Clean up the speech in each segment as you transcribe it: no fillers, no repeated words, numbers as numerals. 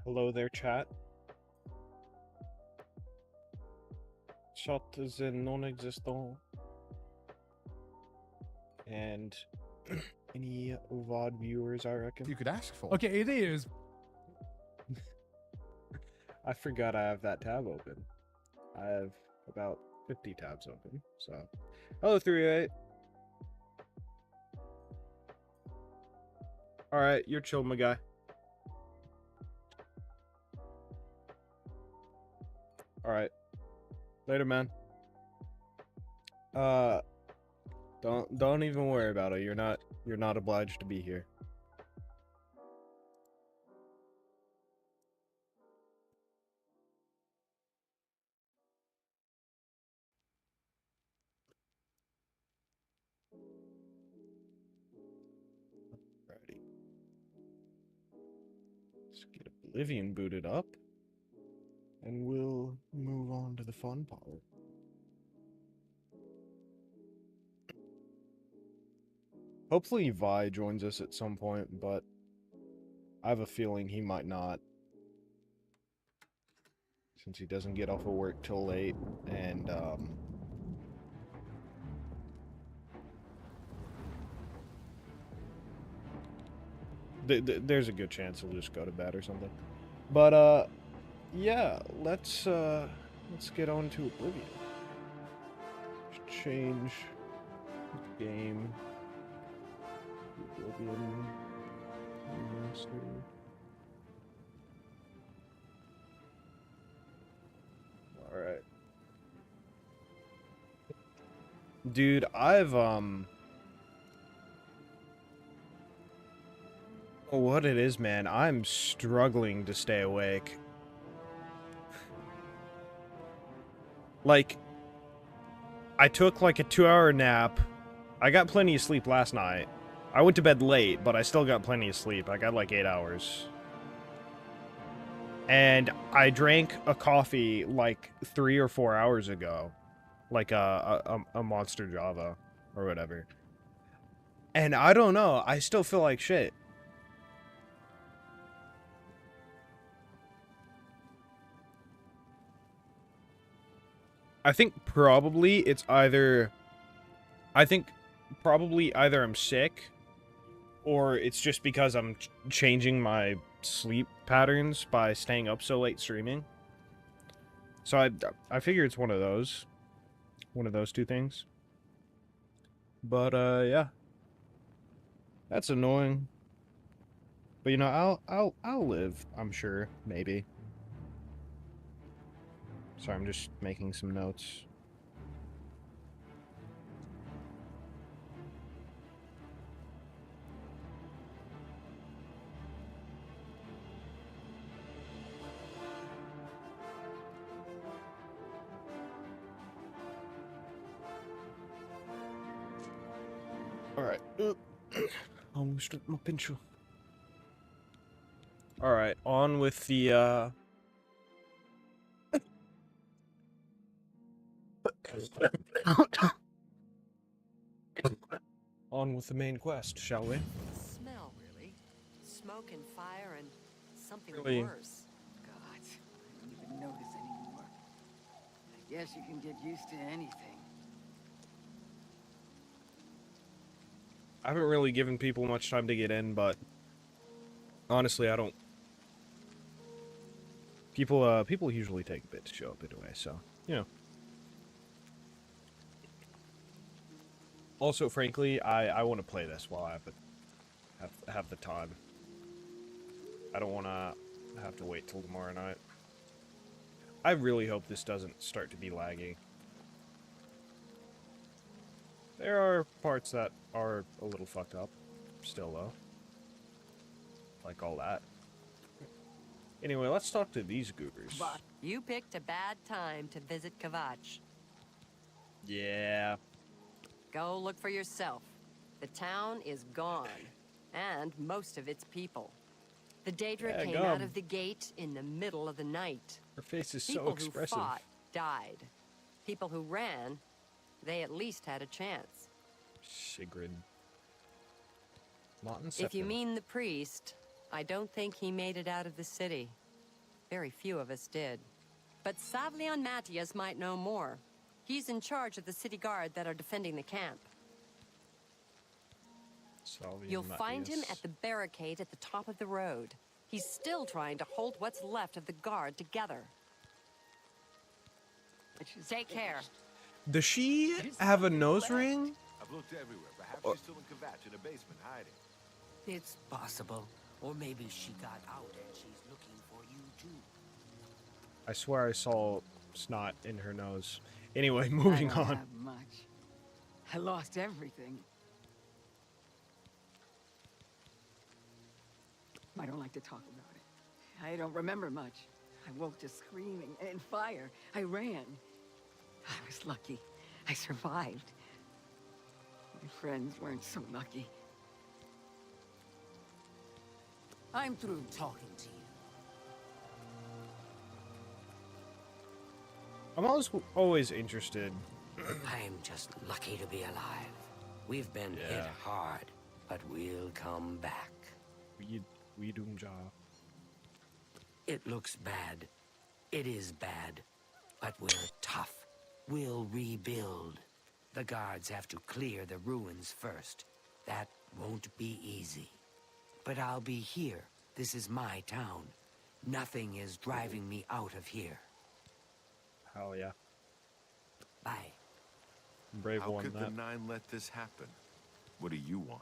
Hello there, chat. Chat is non-existent. And any VOD viewers, I reckon. You could ask for. Okay, it is. I forgot I have that tab open. I have about 50 tabs open, so. Hello, 38. Alright, you're chill, my guy. Alright. Later, man. Don't even worry about it. You're not obliged to be here. Alrighty. Let's get Oblivion booted up. And we'll move on to the fun part. Hopefully Vi joins us at some point, but I have a feeling he might not. Since he doesn't get off of work till late, and, there's a good chance he'll just go to bed or something. But, yeah, let's get on to Oblivion. Change game. Oblivion Master. Alright. Dude, what it is, man, I'm struggling to stay awake. Like, I took like a 2-hour nap. I got plenty of sleep last night. I went to bed late, but I still got plenty of sleep. I got like 8 hours. And I drank a coffee like 3 or 4 hours ago. Like a Monster Java or whatever. And I don't know, I still feel like shit. I think probably it's either... probably either I'm sick, or it's just because I'm changing my sleep patterns by staying up so late streaming. So I figure it's one of those two things. But yeah, that's annoying. But you know, I'll live. I'm sure, maybe. Sorry, I'm just making some notes. Alright. Almost stripped my pencil. Alright, on with the, on with the main quest, shall we? Smell, really. Smoke and fire and something Really? worse. God, I don't even notice anymore. I guess you can get used to anything. I haven't really given people much time to get in, but honestly, I don't... People usually take a bit to show up anyway, so, you know. Also, frankly, I want to play this while I have the time. I don't want to have to wait till tomorrow night. I really hope this doesn't start to be laggy. There are parts that are a little fucked up, still though. Like all that. Anyway, let's talk to these goobers. You picked a bad time to visit Kvatch. Yeah. Go look for yourself. The town is gone, and most of its people. The Daedra came out of the gate in the middle of the night. Her face is People so expressive. who fought died. People who ran, they at least had a chance. Sigrid. Not in If you mean the priest, I don't think he made it out of the city. Very few of us did. But Savlian Matthias might know more. He's in charge of the city guard that are defending the camp. You'll find him at the barricade at the top of the road. He's still trying to hold what's left of the guard together. Take care. Does she have a nose ring? I've looked everywhere. Perhaps she's still in Kvatch in a basement hiding. It's possible. Or maybe she got out and she's looking for you too. I swear I saw snot in her nose. Anyway, moving I don't on. have much. I lost everything. I don't like to talk about it. I don't remember much. I woke to screaming and fire. I ran. I was lucky. I survived. My friends weren't so lucky. I'm through talking to you. I'm always interested. I'm just lucky to be alive. We've been hit hard, but we'll come back. We doom jaw. It looks bad. It is bad. But we're tough. We'll rebuild. The guards have to clear the ruins first. That won't be easy. But I'll be here. This is my town. Nothing is driving me out of here. Hell yeah. Bye. Brave How one could that. the Nine let this happen? What do you want?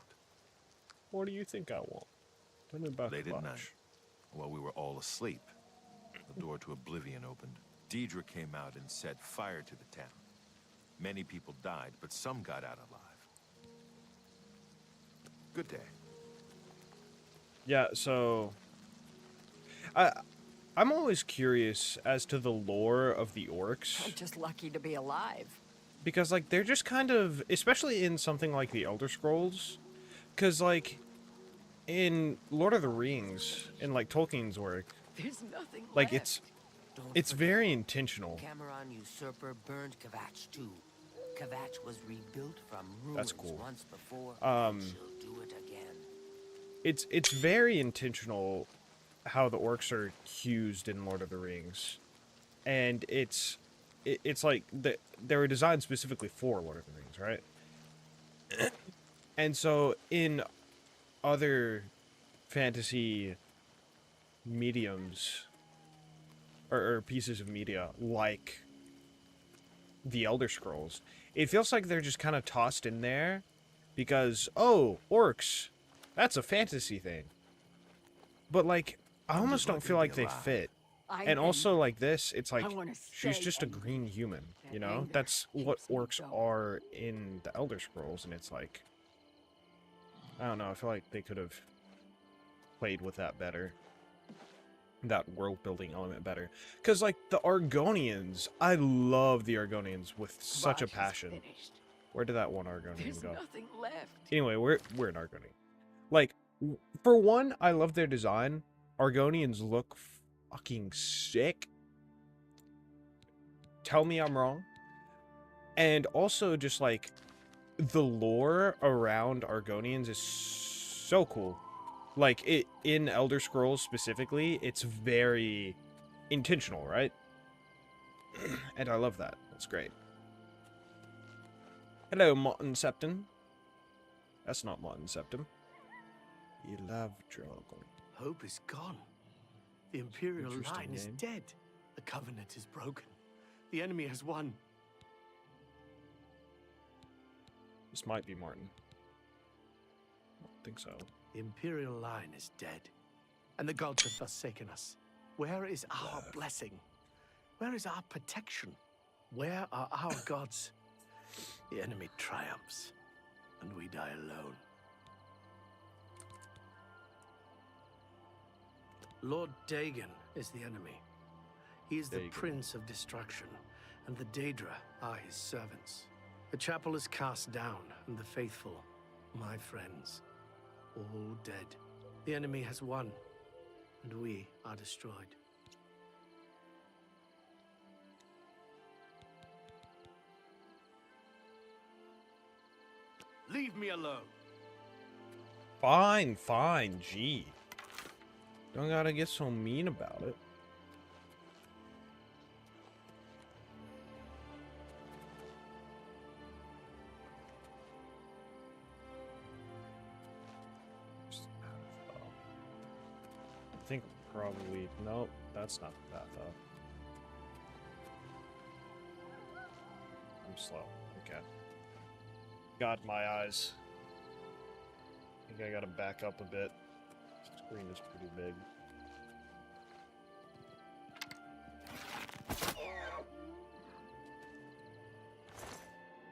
What do you think I want? Tell me about Late the at watch. night, while we were all asleep, the door to Oblivion opened. Deidre came out and set fire to the town. Many people died, but some got out alive. Good day. Yeah, so I'm always curious as to the lore of the orcs. I'm just lucky to be alive. Because, like, they're just kind of, especially in something like the Elder Scrolls, because, like, in Lord of the Rings, in, like, Tolkien's work, There's nothing like, left. it's very intentional. Cameron usurper burned Kvatch too. Kvatch was rebuilt from ruins That's cool. once before. And she'll do it again. It's very intentional how the orcs are used in Lord of the Rings, and it's like they were designed specifically for Lord of the Rings, right? And so in other fantasy mediums or pieces of media like the Elder Scrolls, it feels like they're just kind of tossed in there because, oh, orcs, that's a fantasy thing. But, like, I almost don't feel like they fit. And also, like this, it's like, she's just a green human, you know? That's what orcs are in the Elder Scrolls, and it's like, I don't know, I feel like they could have played with that better. That world-building element better. Because, like, the Argonians, I love the Argonians with such a passion. Where did that one Argonian There's go? nothing left. Anyway, we're an Argonian. Like, for one, I love their design. Argonians look fucking sick. Tell me I'm wrong. And also, just, like, the lore around Argonians is so cool. Like, in Elder Scrolls specifically, it's very intentional, right? And I love that. That's great. Hello, Martin Septon. That's not Martin Septon. You love Dragon. Hope is gone. The Imperial Interesting line is name. dead. The Covenant is broken. The enemy has won. This might be Martin. I don't think so. The Imperial line is dead. And the gods have forsaken us. Where is our blessing? Where is our protection? Where are our gods? The enemy triumphs, and we die alone. Lord Dagon is the enemy. He is the Dagon. Prince of Destruction, and the Daedra are his servants. The chapel is cast down, and the faithful, my friends, all dead. The enemy has won, and we are destroyed. Leave me alone. Fine, fine, gee. Don't gotta get so mean about it. think probably... Nope, that's not the path up. I'm slow. Okay. God, my eyes. I think I gotta back up a bit. The screen is pretty big.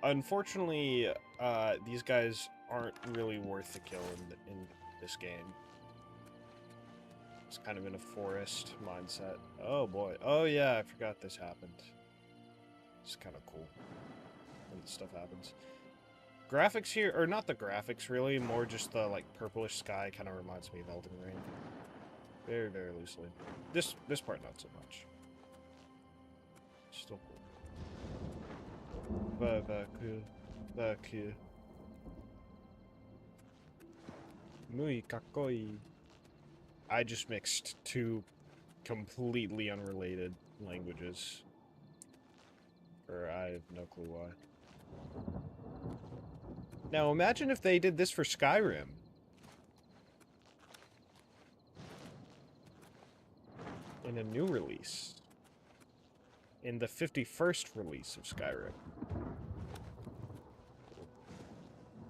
Unfortunately, these guys aren't really worth the kill in this game. It's kind of in a forest mindset. Oh boy. Oh yeah, I forgot this happened. It's kind of cool when this stuff happens. Graphics here, or not the graphics really, more just the like purplish sky kind of reminds me of Elden Ring. Very, very loosely. This part not so much. Still cool. Very, very cool. Very cool. Muy kakoi. I just mixed two completely unrelated languages. Or I have no clue why. Now imagine if they did this for Skyrim. In a new release. In the 51st release of Skyrim.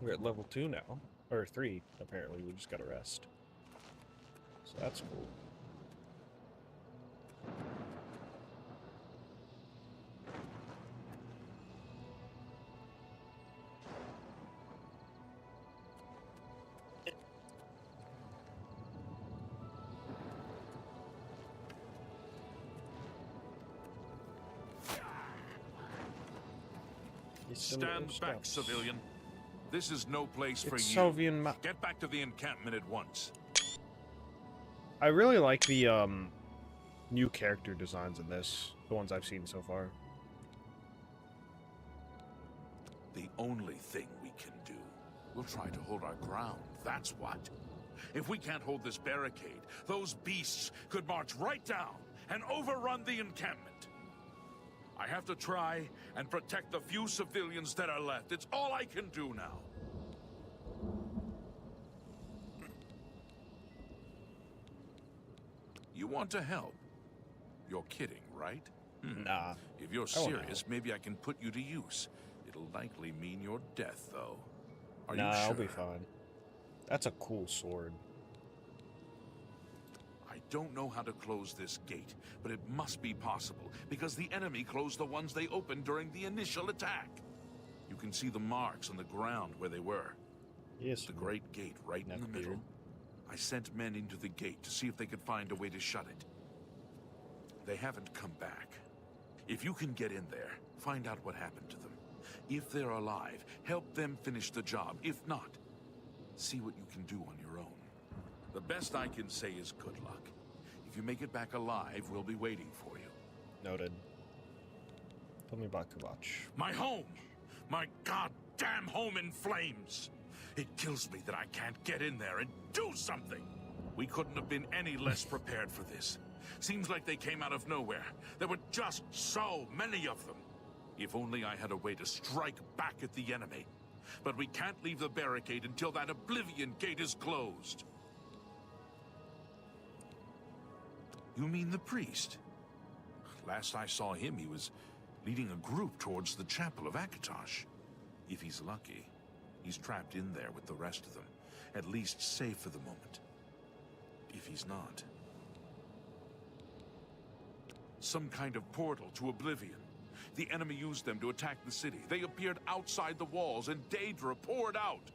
We're at level 2 now. Or 3, apparently. We just gotta rest. So that's cool. Stand back, civilian. This is no place for you. Soviet Get back to the encampment at once. I really like the new character designs in this, the ones I've seen so far. The only thing we can do, we'll try to hold our ground, that's what. If we can't hold this barricade, those beasts could march right down and overrun the encampment. I have to try and protect the few civilians that are left. It's all I can do now. You want to help? You're kidding, right? Nah. If you're serious, maybe I can put you to use. It'll likely mean your death, though. Are you sure? I'll be fine. That's a cool sword. I don't know how to close this gate, but it must be possible, because the enemy closed the ones they opened during the initial attack. You can see the marks on the ground where they were. Yes. The great gate right in the middle. I sent men into the gate to see if they could find a way to shut it. They haven't come back. If you can get in there, find out what happened to them. If they're alive, help them finish the job. If not, see what you can do on your own. The best I can say is good luck. If you make it back alive, we'll be waiting for you. Noted. Tell me about Kubach. My home! My goddamn home in flames! It kills me that I can't get in there and do something! We couldn't have been any less prepared for this. Seems like they came out of nowhere. There were just so many of them. If only I had a way to strike back at the enemy. But we can't leave the barricade until that Oblivion gate is closed. You mean the priest? Last I saw him, he was leading a group towards the chapel of Akatosh. If he's lucky, he's trapped in there with the rest of them, at least safe for the moment. If he's not... some kind of portal to Oblivion. The enemy used them to attack the city. They appeared outside the walls, and Daedra poured out.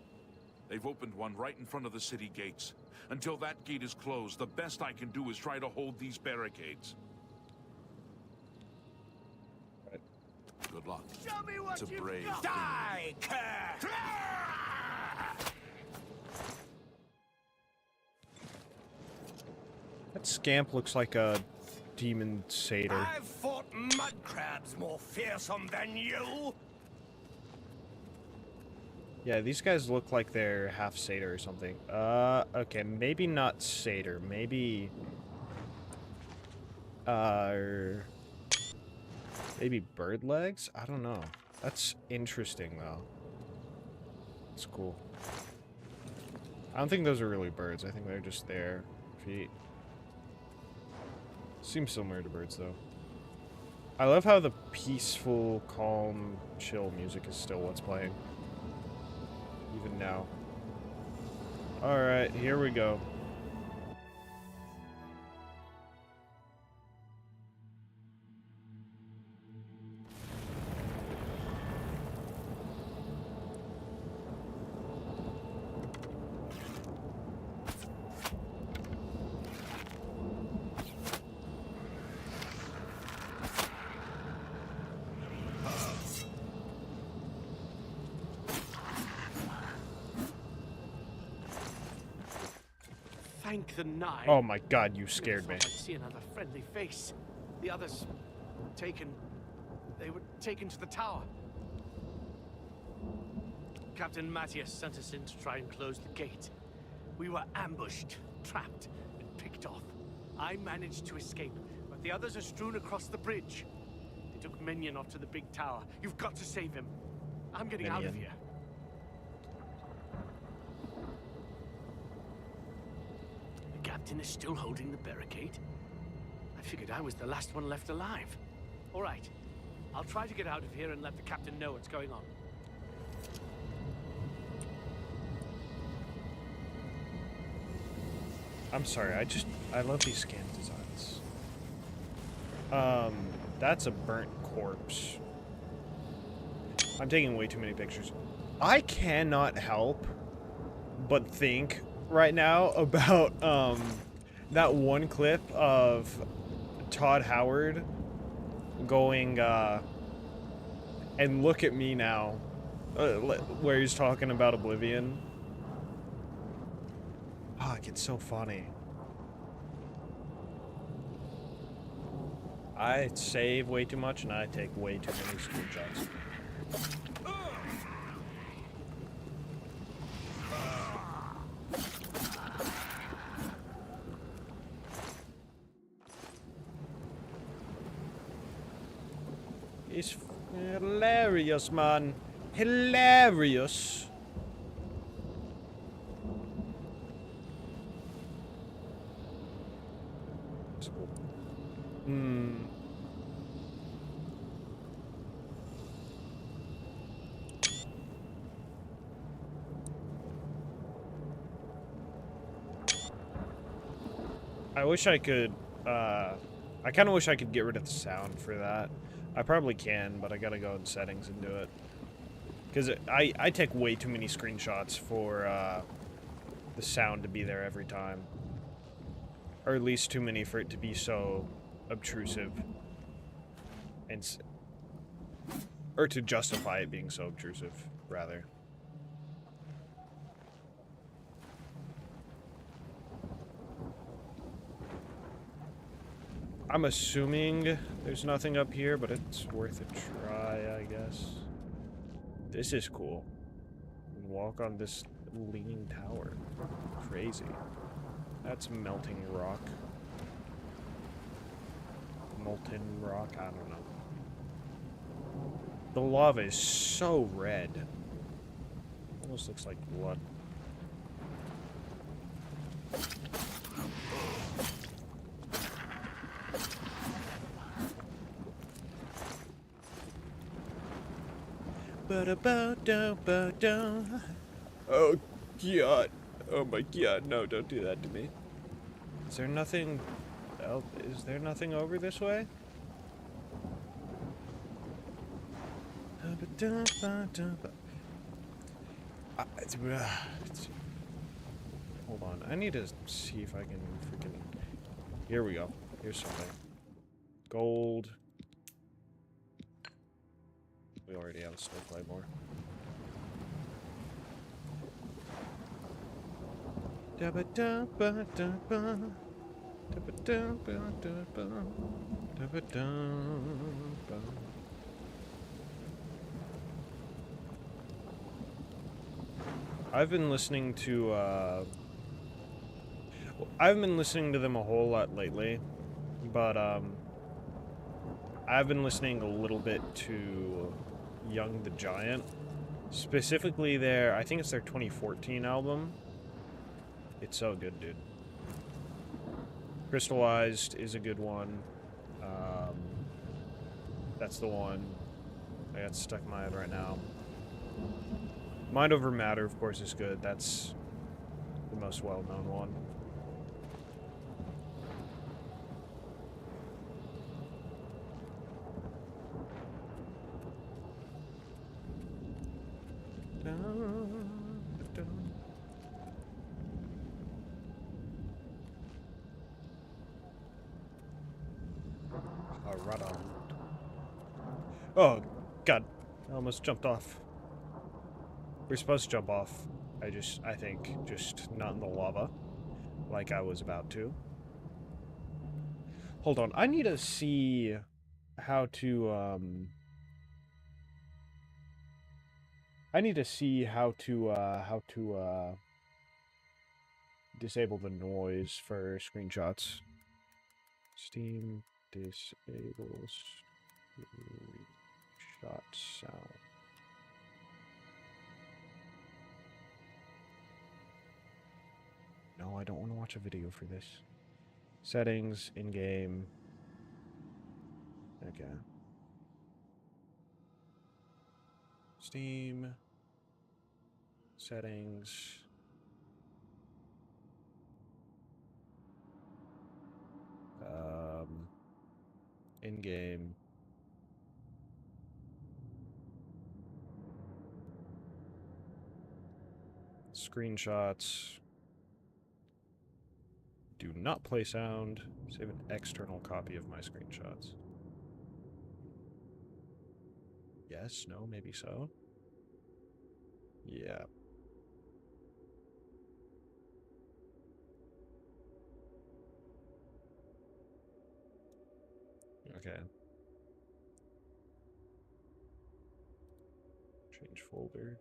They've opened one right in front of the city gates. Until that gate is closed, the best I can do is try to hold these barricades. Right. Good luck. Show me what It's a you've brave got. thing. Die, cur! That scamp looks like a demon satyr. I've fought mud crabs more fearsome than you. Yeah, these guys look like they're half satyr or something. Okay, maybe not satyr. Maybe... maybe bird legs? I don't know. That's interesting, though. It's cool. I don't think those are really birds. I think they're just their feet. Seems similar to birds, though. I love how the peaceful, calm, chill music is still what's playing. Even now. Alright, here we go. Thank the nine. Oh my god, you scared me. I'd see another friendly face. The others taken. They were taken to the tower. Captain Matthias sent us in to try and close the gate. We were ambushed, trapped, and picked off. I managed to escape, but the others are strewn across the bridge. They took Minion off to the big tower. You've got to save him. I'm getting out of here. The captain is still holding the barricade. I figured I was the last one left alive. All right. I'll try to get out of here and let the captain know what's going on. I'm sorry, I love these scan designs. That's a burnt corpse. I'm taking way too many pictures. I cannot help but think right now about, that one clip of Todd Howard going, and look at me now, where he's talking about Oblivion. Fuck, it's so funny. I save way too much and I take way too many screenshots. It's hilarious, man. Hilarious. I wish I could, I kind of wish I could get rid of the sound for that. I probably can, but I gotta go in settings and do it. Because I take way too many screenshots for, the sound to be there every time. Or at least too many for it to be so obtrusive. And or to justify it being so obtrusive, rather. I'm assuming there's nothing up here, but it's worth a try, I guess. This is cool. Walk on this leaning tower. Crazy. That's melting rock. Molten rock, I don't know. The lava is so red. Almost looks like blood. Oh god. Oh my god, no, don't do that to me. Is there nothing else? Is there nothing over this way? Hold on, I need to see if I can freaking... Here we go. Here's something. Gold. We already have a snow claymore. I've been listening to, I've been listening to them a whole lot lately, but, I've been listening a little bit to Young the Giant. Specifically I think it's their 2014 album. It's so good, dude. Crystallized is a good one. That's the one I got stuck in my head right now. Mind over matter, of course, is good. That's the most well-known one. Right on. Oh, God. I almost jumped off. We're supposed to jump off. I think, just not in the lava. Like I was about to. Hold on. I need to see how to, I need to see how to disable the noise for screenshots. Steam disables screenshot sound. No, I don't want to watch a video for this. Settings, in-game. Okay. Steam. Settings. In-game. Screenshots. Do not play sound. Save an external copy of my screenshots. Yes, no, maybe so. Yeah. Okay. Change folder.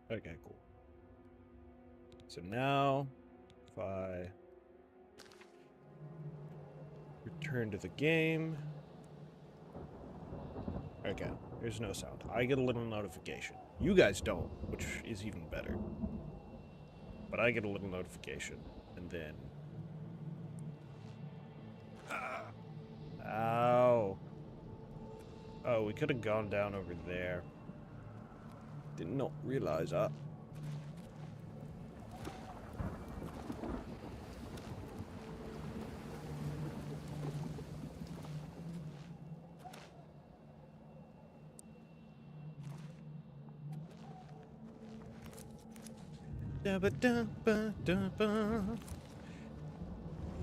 Okay, cool. So now, if I return to the game, okay, there's no sound. I get a little notification. You guys don't, which is even better. But I get a little notification, and then... Ow. Oh, we could have gone down over there. Did not realize that.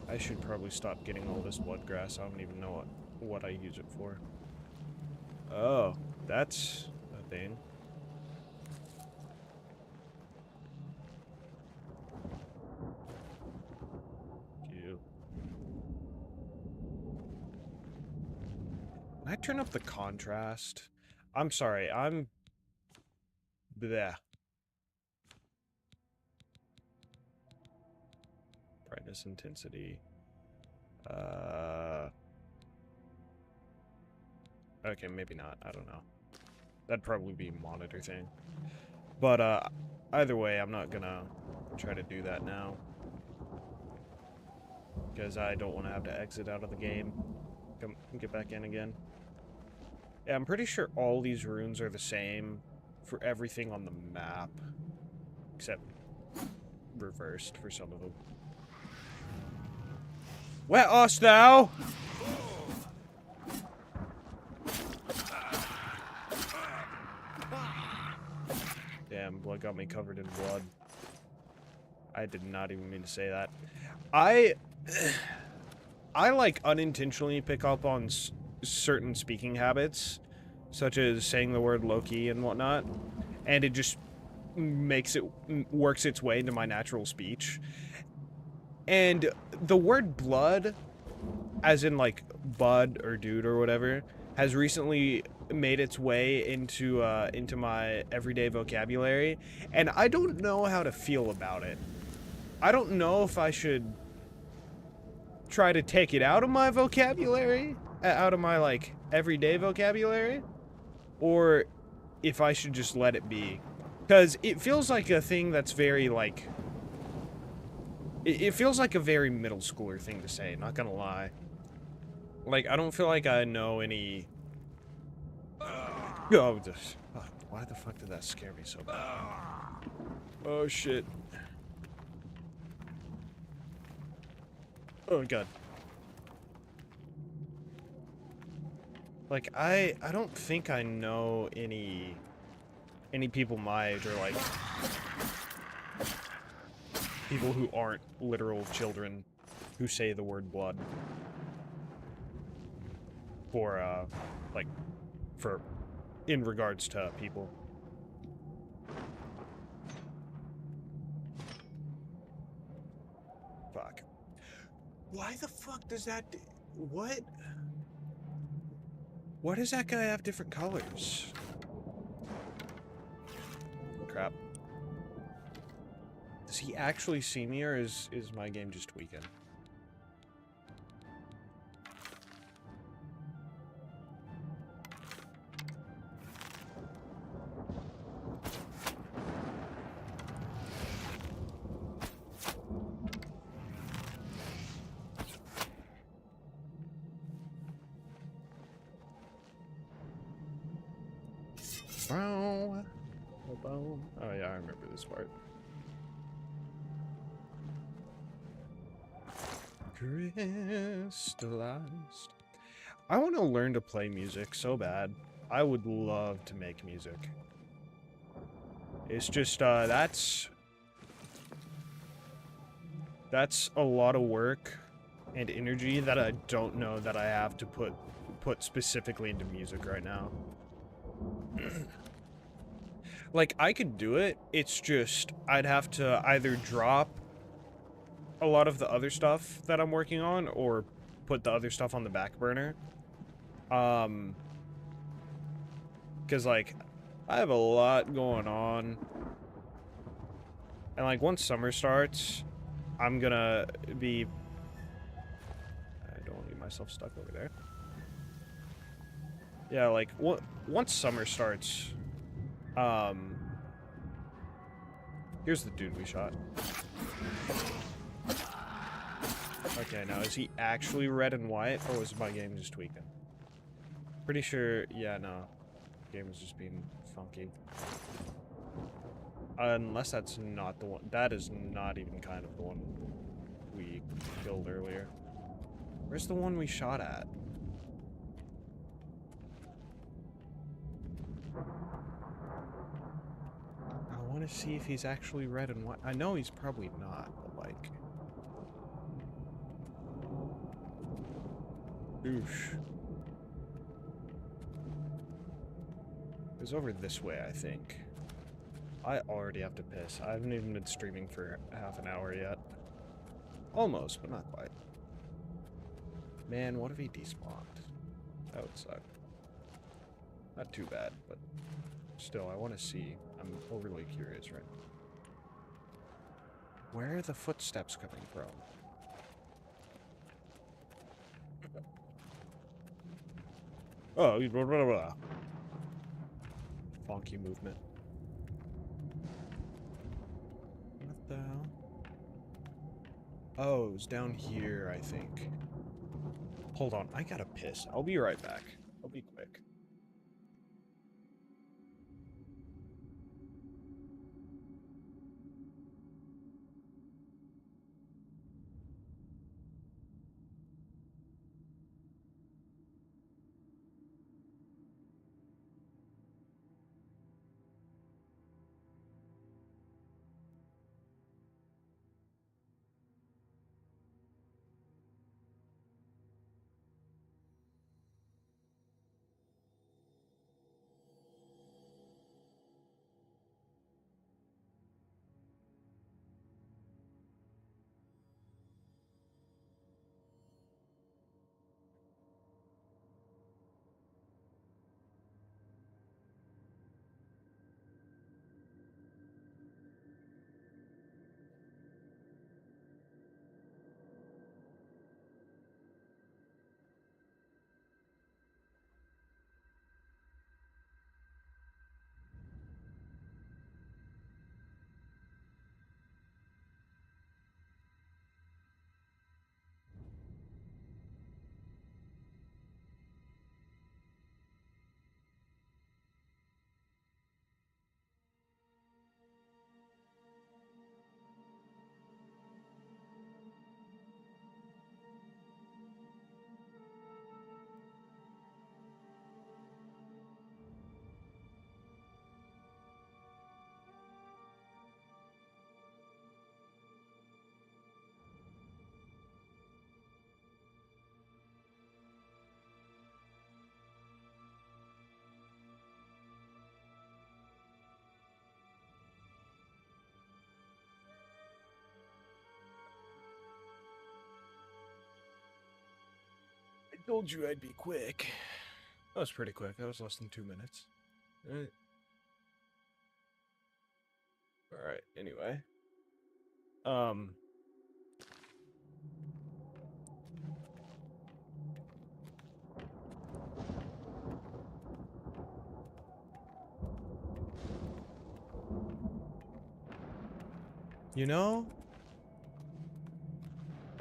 I should probably stop getting all this blood grass. I don't even know what I use it for. Oh, that's a thing. Can I turn up the contrast? I'm sorry, I'm... Bleh. Brightness, intensity. Okay, maybe not. I don't know. That'd probably be a monitor thing. But, either way, I'm not gonna try to do that now. Because I don't want to have to exit out of the game. Come get back in again. Yeah, I'm pretty sure all these runes are the same for everything on the map. Except reversed for some of them. Where art thou? Damn, blood got me covered in blood. I did not even mean to say that. I like unintentionally pick up on certain speaking habits, such as saying the word Loki and whatnot, and it just works its way into my natural speech. And the word blood, as in like bud or dude or whatever, has recently made its way into my everyday vocabulary, and I don't know how to feel about it. I don't know if I should try to take it out of my vocabulary, out of my, like, everyday vocabulary, or if I should just let it be. Because it feels like a thing that's very, like... It feels like a very middle schooler thing to say, not gonna lie. Like, I don't feel like I know any... Oh, why the fuck did that scare me so bad? Oh, shit. Oh, God. Like, I don't think I know any people my age, or, like, people who aren't literal children who say the word blood. For, like, in regards to people. Fuck. Why the fuck does that... What? Why does that guy have different colors? Crap. Does he actually see me, or is my game just tweaking? Oh yeah, I remember this part. Crystallized. I want to learn to play music so bad. I would love to make music. It's just, that's a lot of work and energy that I don't know that I have to put specifically into music right now. Like, I could do it, it's just, I'd have to either drop a lot of the other stuff that I'm working on, or put the other stuff on the back burner. Because, like, I have a lot going on. And, like, once summer starts, I'm gonna be... I don't want to get myself stuck over there. Yeah, like, once summer starts... Here's the dude we shot. Okay, now is he actually red and white, or was my game just tweaking? Pretty sure, yeah, no. Game is just being funky. Unless that's not the one. That is not even kind of the one we killed earlier. Where's the one we shot at? I want to see if he's actually red and white. I know he's probably not, but like... Oof. It was over this way, I think. I already have to piss. I haven't even been streaming for half an hour yet. Almost, but not quite. Man, what if he despawned? That would suck. Not too bad, but still, I want to see. I'm overly curious right now. Where are the footsteps coming from? Oh, blah, blah, blah. Funky movement. What the hell? Oh, it was down here, I think. Hold on, I gotta piss. I'll be right back. I'll be quick. Told you I'd be quick. That was pretty quick. That was less than 2 minutes. Alright. Alright, anyway. You know,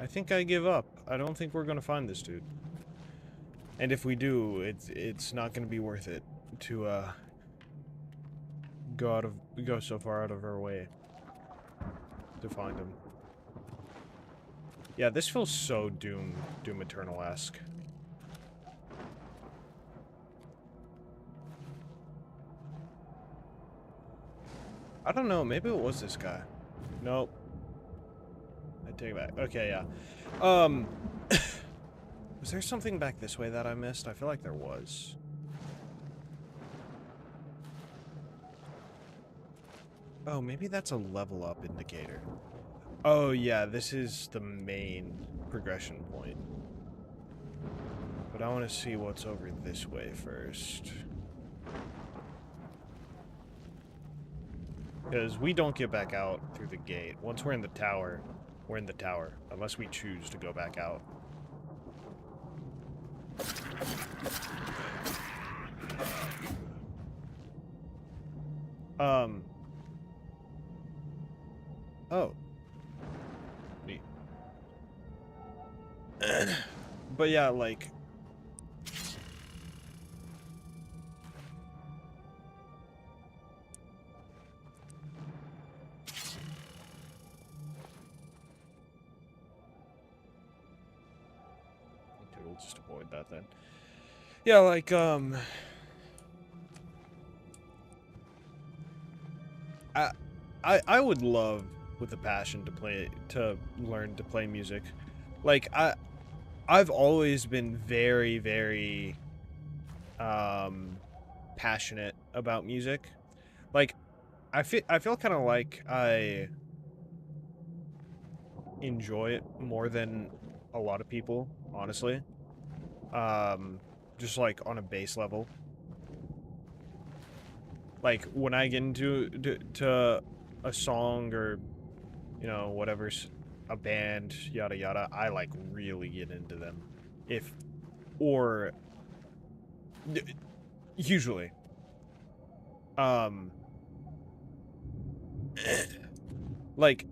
I think I give up. I don't think we're gonna find this dude. And if we do, it's not gonna be worth it to go so far out of our way to find him. Yeah, this feels so Doom Eternal-esque. I don't know, maybe it was this guy. Nope. I take it back. Okay, yeah. Was there something back this way that I missed? I feel like there was. Oh, maybe that's a level up indicator. Oh, yeah, this is the main progression point. But I want to see what's over this way first. Because we don't get back out through the gate. Once we're in the tower, we're in the tower. Unless we choose to go back out. Oh. Neat. But yeah, like... We'll just avoid that then. Yeah, like, I would love with a passion to learn to play music. Like I've always been very, very passionate about music. Like I feel kind of like I enjoy it more than a lot of people, honestly. Just like on a base level. Like when I get into to a song or, you know, whatever's a band, yada yada, I like really get into them. Usually. Like,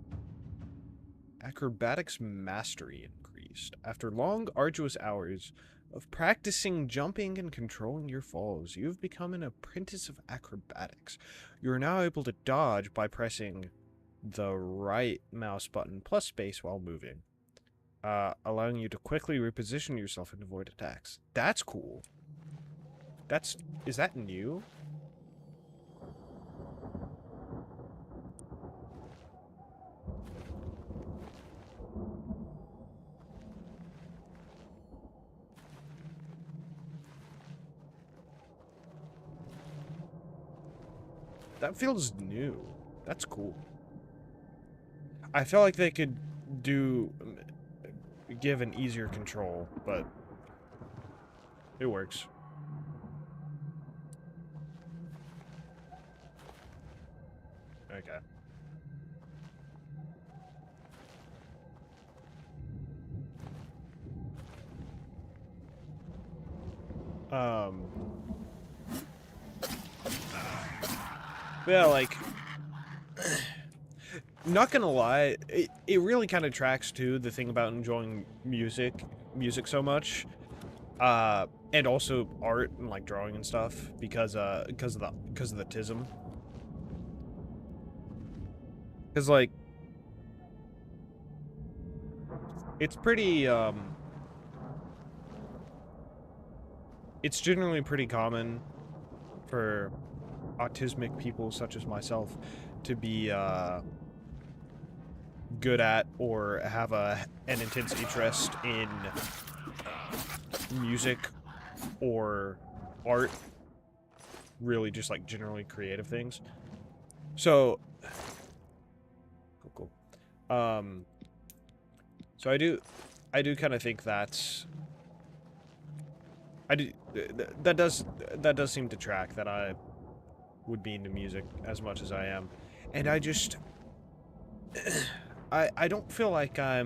acrobatics mastery increased. After long, arduous hours of practicing jumping and controlling your falls, you've become an apprentice of acrobatics. You are now able to dodge by pressing the right mouse button plus space while moving, allowing you to quickly reposition yourself and avoid attacks. That's cool. Is that new? That feels new. That's cool. I feel like they could give an easier control, but it works. Okay. Yeah, like, not gonna lie, it really kind of tracks too, the thing about enjoying music so much, and also art and like drawing and stuff, because of the tism. Because like, it's pretty it's generally pretty common for autistic people such as myself to be good at or have an intense interest in music or art, really just like generally creative things. So cool. So I do kind of think that's I do, that does seem to track that I would be into music as much as I am, and I just I don't feel like I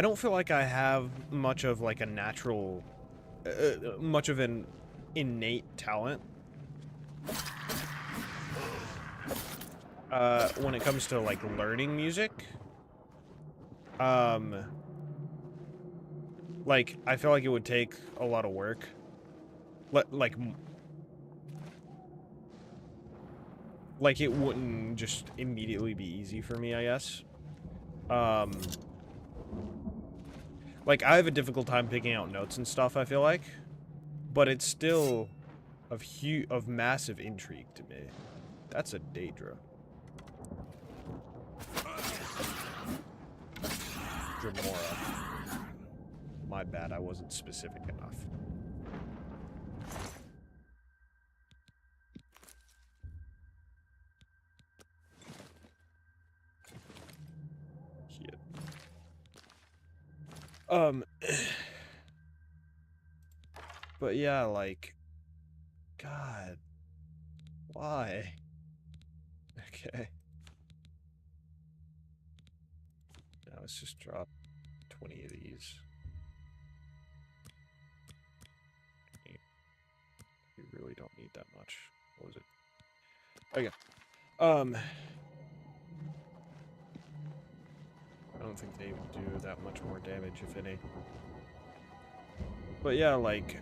don't feel like I have much of like a natural much of an innate talent when it comes to like learning music. Like I feel like it would take a lot of work. Like it wouldn't just immediately be easy for me, I guess. Like I have a difficult time picking out notes and stuff, I feel like, but it's still of massive intrigue to me. That's a Daedra. Dremora. My bad, I wasn't specific enough. Shit. But yeah, like, God, why? Okay. Now let's just drop 20 of these. We really don't need that much. What was it? Okay. I don't think they do that much more damage, if any. But yeah, like,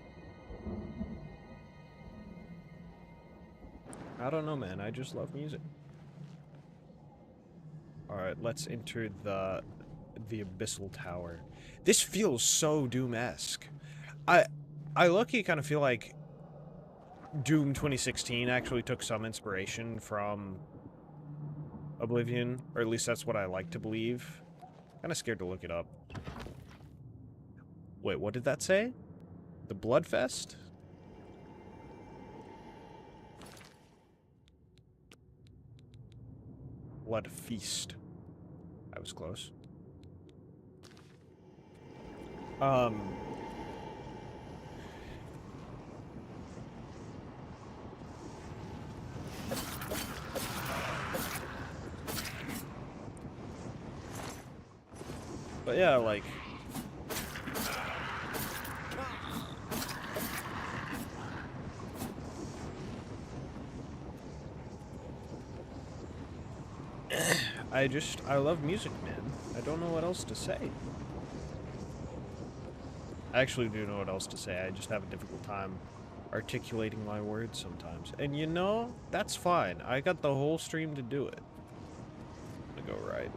I don't know, man. I just love music. Alright, let's enter the Abyssal Tower. This feels so Doom-esque. I low-key kind of feel like Doom 2016 actually took some inspiration from Oblivion, or at least that's what I like to believe. Kind of scared to look it up. Wait, what did that say? The Bloodfest? Blood Feast. I was close. But yeah, like, I love music, man. I don't know what else to say. I actually do know what else to say. I just have a difficult time articulating my words sometimes. And you know, that's fine. I got the whole stream to do it. I'm gonna go right.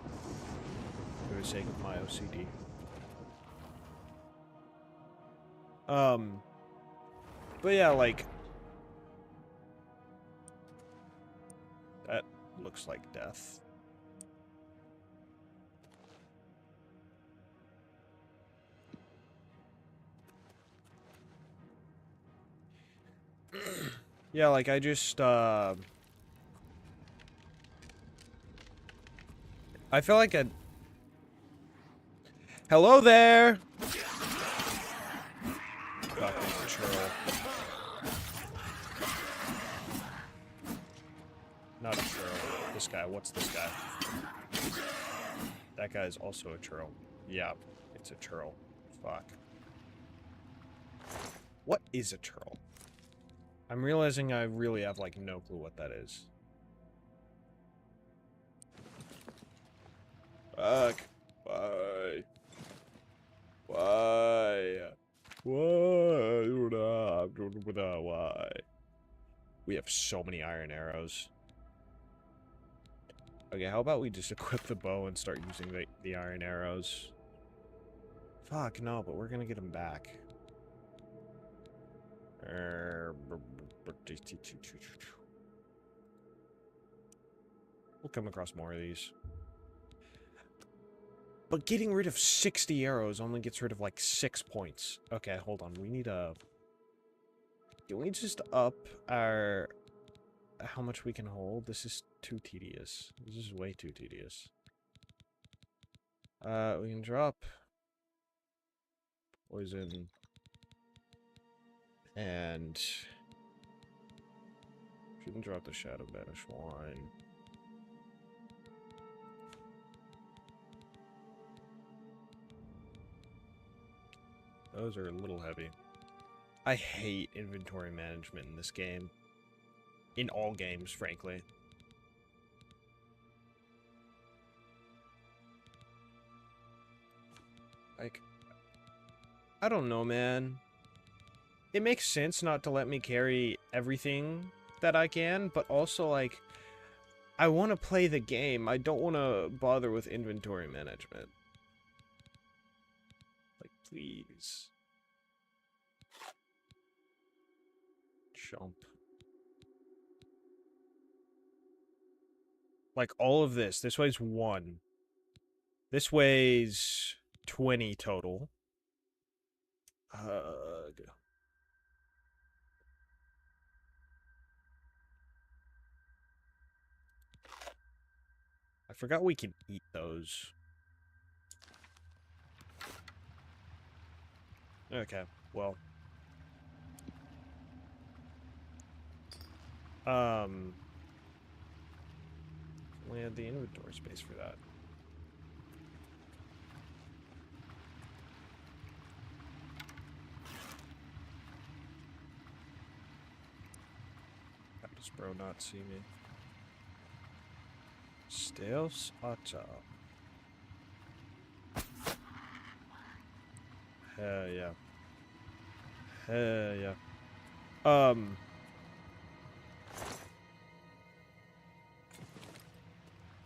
For the sake of my OCD. But yeah, like, that looks like death. Yeah, like, I just, I feel like a... Hello there! Fucking churl. Not a churl. This guy, what's this guy? That guy is also a churl. Yeah, it's a churl. Fuck. What is a churl? I'm realizing I really have, like, no clue what that is. Fuck. Why? Why? Why? We have so many iron arrows. Okay, how about we just equip the bow and start using the iron arrows? Fuck, no, but we're gonna get them back. We'll come across more of these. But getting rid of 60 arrows only gets rid of like 6 points. Okay, hold on. We need a... Can we just up our... how much we can hold? This is too tedious. This is way too tedious. We can drop... Poison. And... shouldn't drop the Shadow Banish Wine. Those are a little heavy. I hate inventory management in this game. In all games, frankly. Like, I don't know, man. It makes sense not to let me carry everything that I can, but also, like, I want to play the game. I don't want to bother with inventory management. Like, please. Jump. Like, all of this. This weighs 1. This weighs 20 total. I forgot we can eat those. Okay, well. We had the inventory space for that. How does bro not see me? Stay Aawake. Hell yeah. Hell yeah.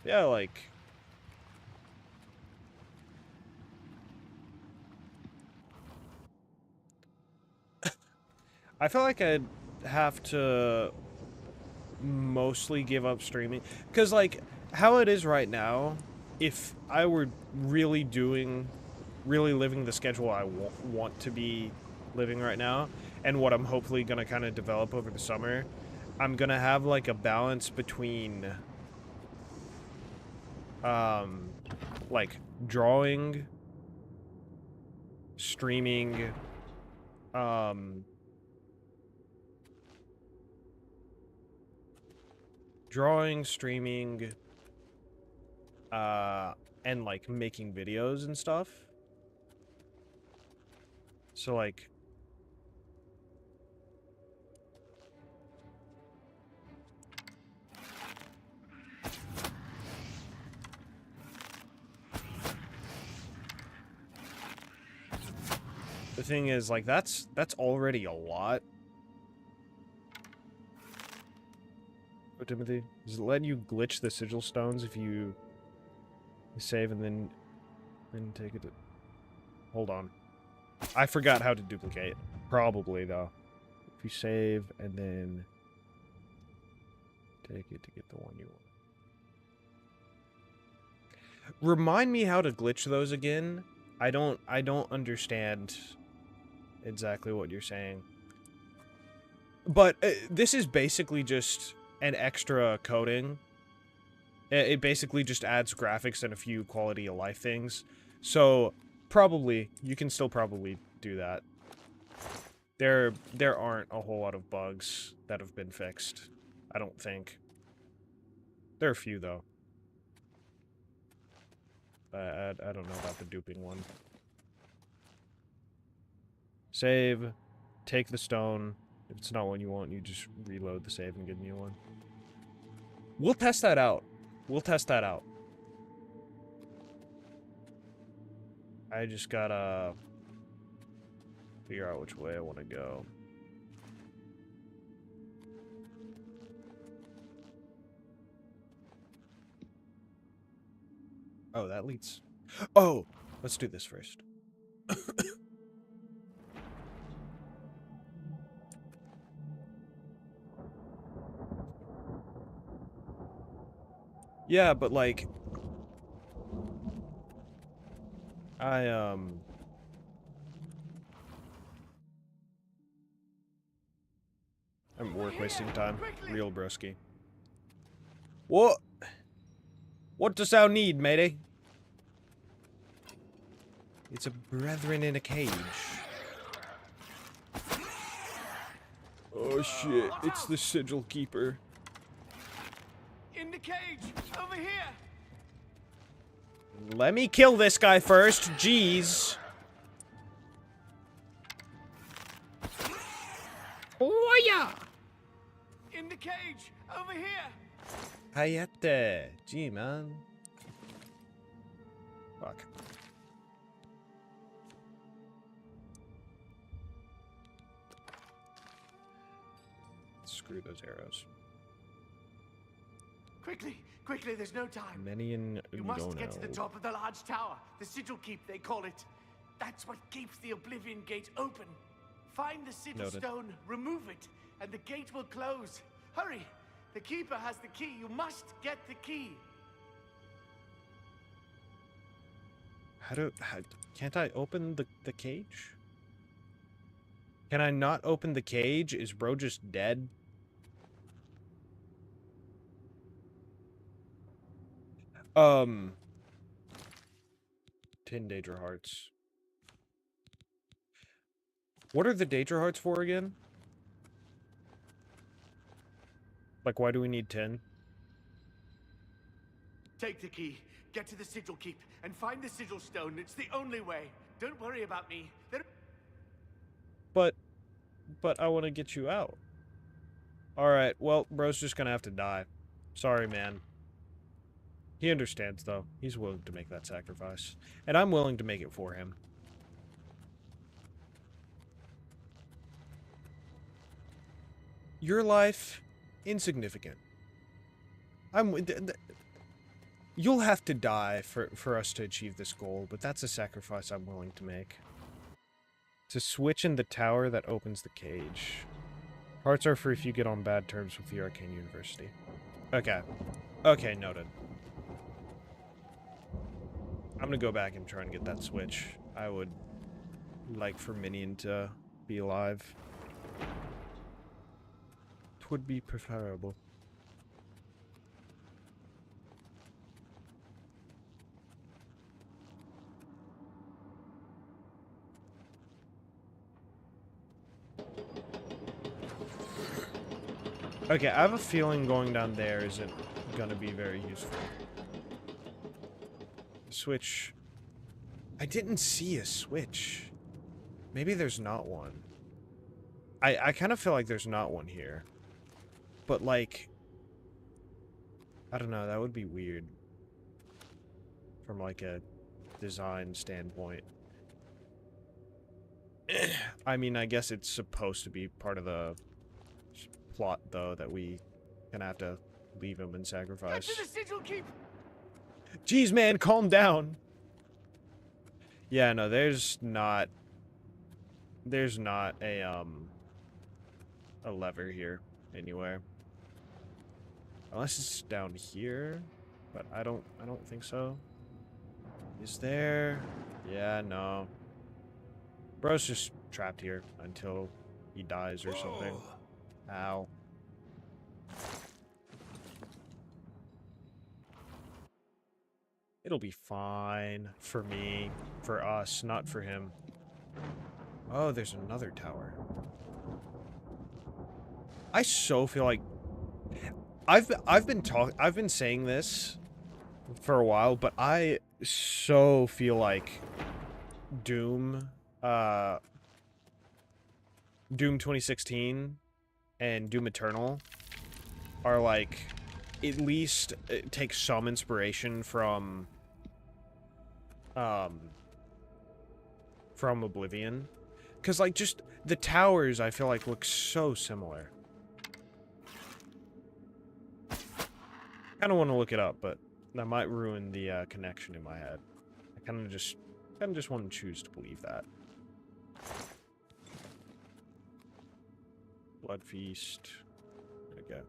Yeah, like... I feel like I'd have to mostly give up streaming. Because, like, how it is right now, if I were really living the schedule I want to be living right now, and what I'm hopefully going to kind of develop over the summer, I'm going to have, like, a balance between... like, drawing, streaming, and, like, making videos and stuff. So, like... The thing is, like, that's already a lot. Oh, Timothy, does it let you glitch the sigil stones if you save and then take it to... Hold on. I forgot how to duplicate. Probably, though. If you save and then take it to get the one you want. Remind me how to glitch those again. I don't understand exactly what you're saying. But this is basically just an extra coding. It basically just adds graphics and a few quality of life things. So probably you can still probably do that. There aren't a whole lot of bugs that have been fixed, I don't think. There are a few though. I don't know about the duping one. Save, take the stone. If it's not one you want, you just reload the save and get a new one. We'll test that out. We'll test that out. I just gotta figure out which way I want to go. Oh, that leads... Oh! Let's do this first. Yeah, but like... I'm work wasting time. Real broski. What? What does thou need, matey? It's a brethren in a cage. Oh shit, it's the sigil keeper. In the cage! Over here! Let me kill this guy first, jeez. Oh yeah! In the cage! Over here! Hayate. Gee, man. Fuck. Screw those arrows. Quickly! Quickly, there's no time. Many in You must get to the top of the large tower. The sigil keep, they call it. That's what keeps the Oblivion gate open. Find the sigil stone, remove it, and the gate will close. Hurry! The keeper has the key. You must get the key. How can't I open the cage? Can I not open the cage? Is bro just dead? Tin Daedra hearts. What are the Daedra hearts for again? Like, why do we need 10? Take the key, get to the sigil keep, and find the sigil stone. It's the only way. Don't worry about me. But I want to get you out. Alright, well, bro's just gonna have to die. Sorry, man. He understands, though. He's willing to make that sacrifice. And I'm willing to make it for him. Your life, insignificant. You'll have to die for us to achieve this goal, but that's a sacrifice I'm willing to make. To switch in the tower that opens the cage. Hearts are free if you get on bad terms with the Arcane University. Okay. Okay, noted. I'm gonna go back and try and get that switch. I would like for Minion to be alive. It would be preferable. Okay, I have a feeling going down there isn't gonna be very useful. Switch. I didn't see a switch. Maybe there's not one. I kind of feel like there's not one here. But, like, I don't know, that would be weird. From, like, a design standpoint. I mean, I guess it's supposed to be part of the plot, though, that we gonna have to leave him and sacrifice. Get to the sigil keep. Jeez, man, calm down. Yeah, no, there's not a lever here anywhere. Unless it's down here, but I don't think so. Is there? Yeah, no. Bro's just trapped here until he dies or something. Ow. It'll be fine for me, for us, not for him. Oh, there's another tower. I so feel like I've been saying this for a while, but I so feel like Doom 2016 and Doom Eternal are like at least take some inspiration from Oblivion, because like just the towers I feel like look so similar. Kind of want to look it up, but that might ruin the connection in my head. I kind of just want to choose to believe that. Blood Feast. There we go.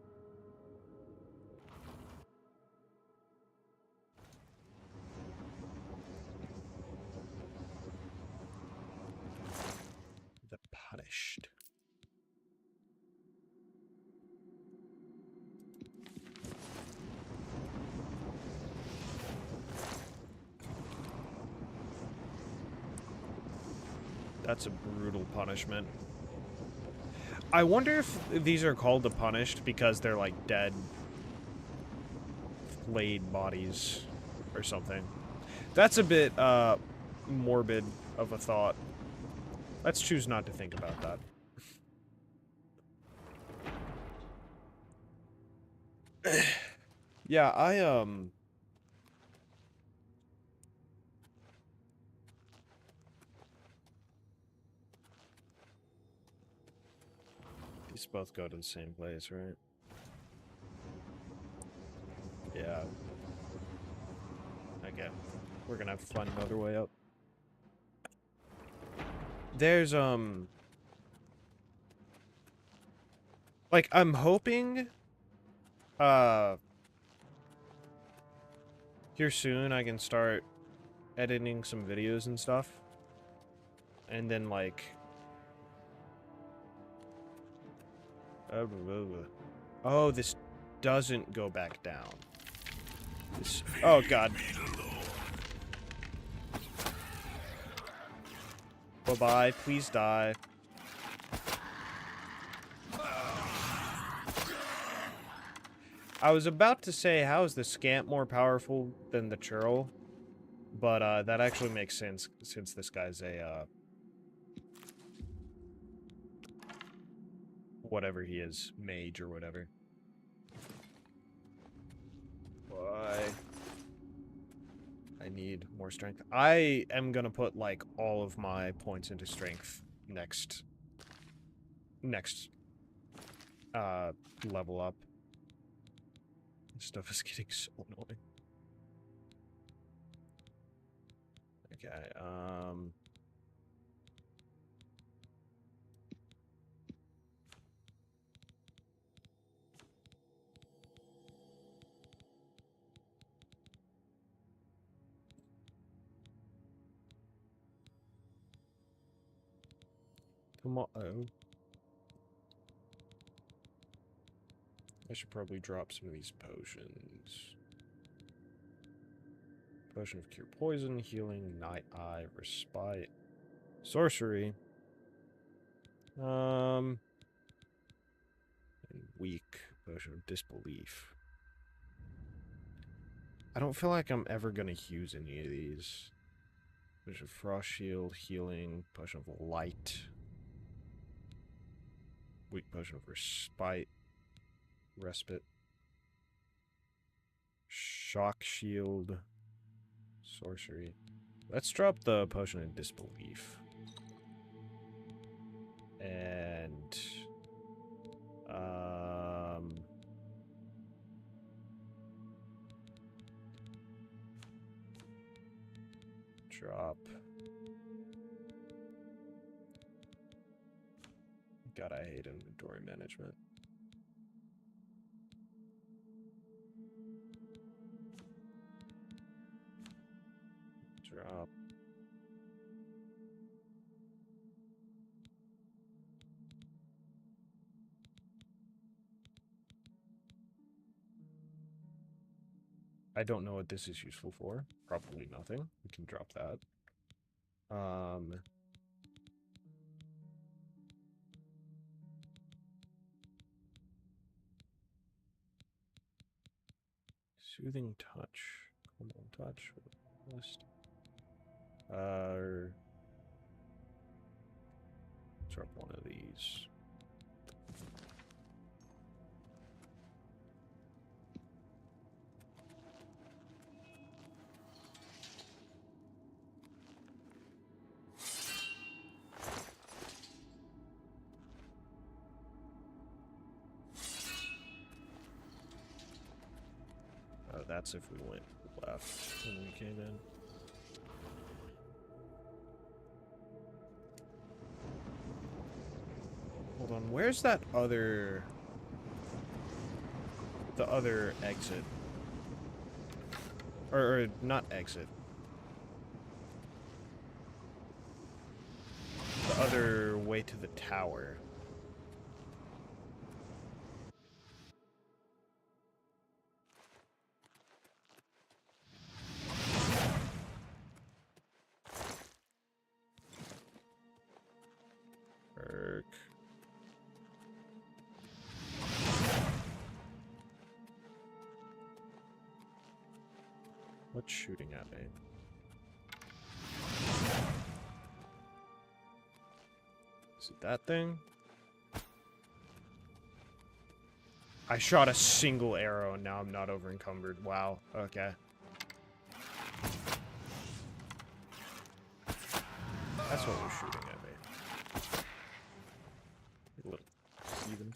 The Punished. That's a brutal punishment. I wonder if these are called the punished because they're like dead, flayed bodies or something. That's a bit morbid of a thought. Let's choose not to think about that. Yeah, these both go to the same place, right? Yeah. Okay. We're gonna have to find another way up. There's, like, I'm hoping, here soon I can start editing some videos and stuff. And then, like, oh, this doesn't go back down. This, oh, God. Bye-bye, please die. I was about to say, how is the scamp more powerful than the churl? But, that actually makes sense, since this guy's a, whatever he is, mage or whatever. Why? I need more strength. I am gonna put, like, all of my points into strength next, level up. This stuff is getting so annoying. Okay, tomorrow. I should probably drop some of these potions. Potion of Cure Poison, Healing, Night Eye, Respite, Sorcery. And Weak, Potion of Disbelief. I don't feel like I'm ever gonna use any of these. Potion of Frost Shield, Healing, Potion of Light. Weak Potion of Respite. Respite. Shock Shield. Sorcery. Let's drop the Potion of Disbelief. And... drop... God, I hate inventory management. Drop. I don't know what this is useful for. Probably nothing. We can drop that. Soothing touch. Come on, touch. List. Drop one of these. Oh, that's if we went left when we came in. Hold on, where's that other... the other exit? Or not exit. The other way to the tower. Perk. What's shooting at me? Is it that thing? I shot a single arrow and now I'm not over encumbered. Wow. Okay. That's what was shooting at me. A little even.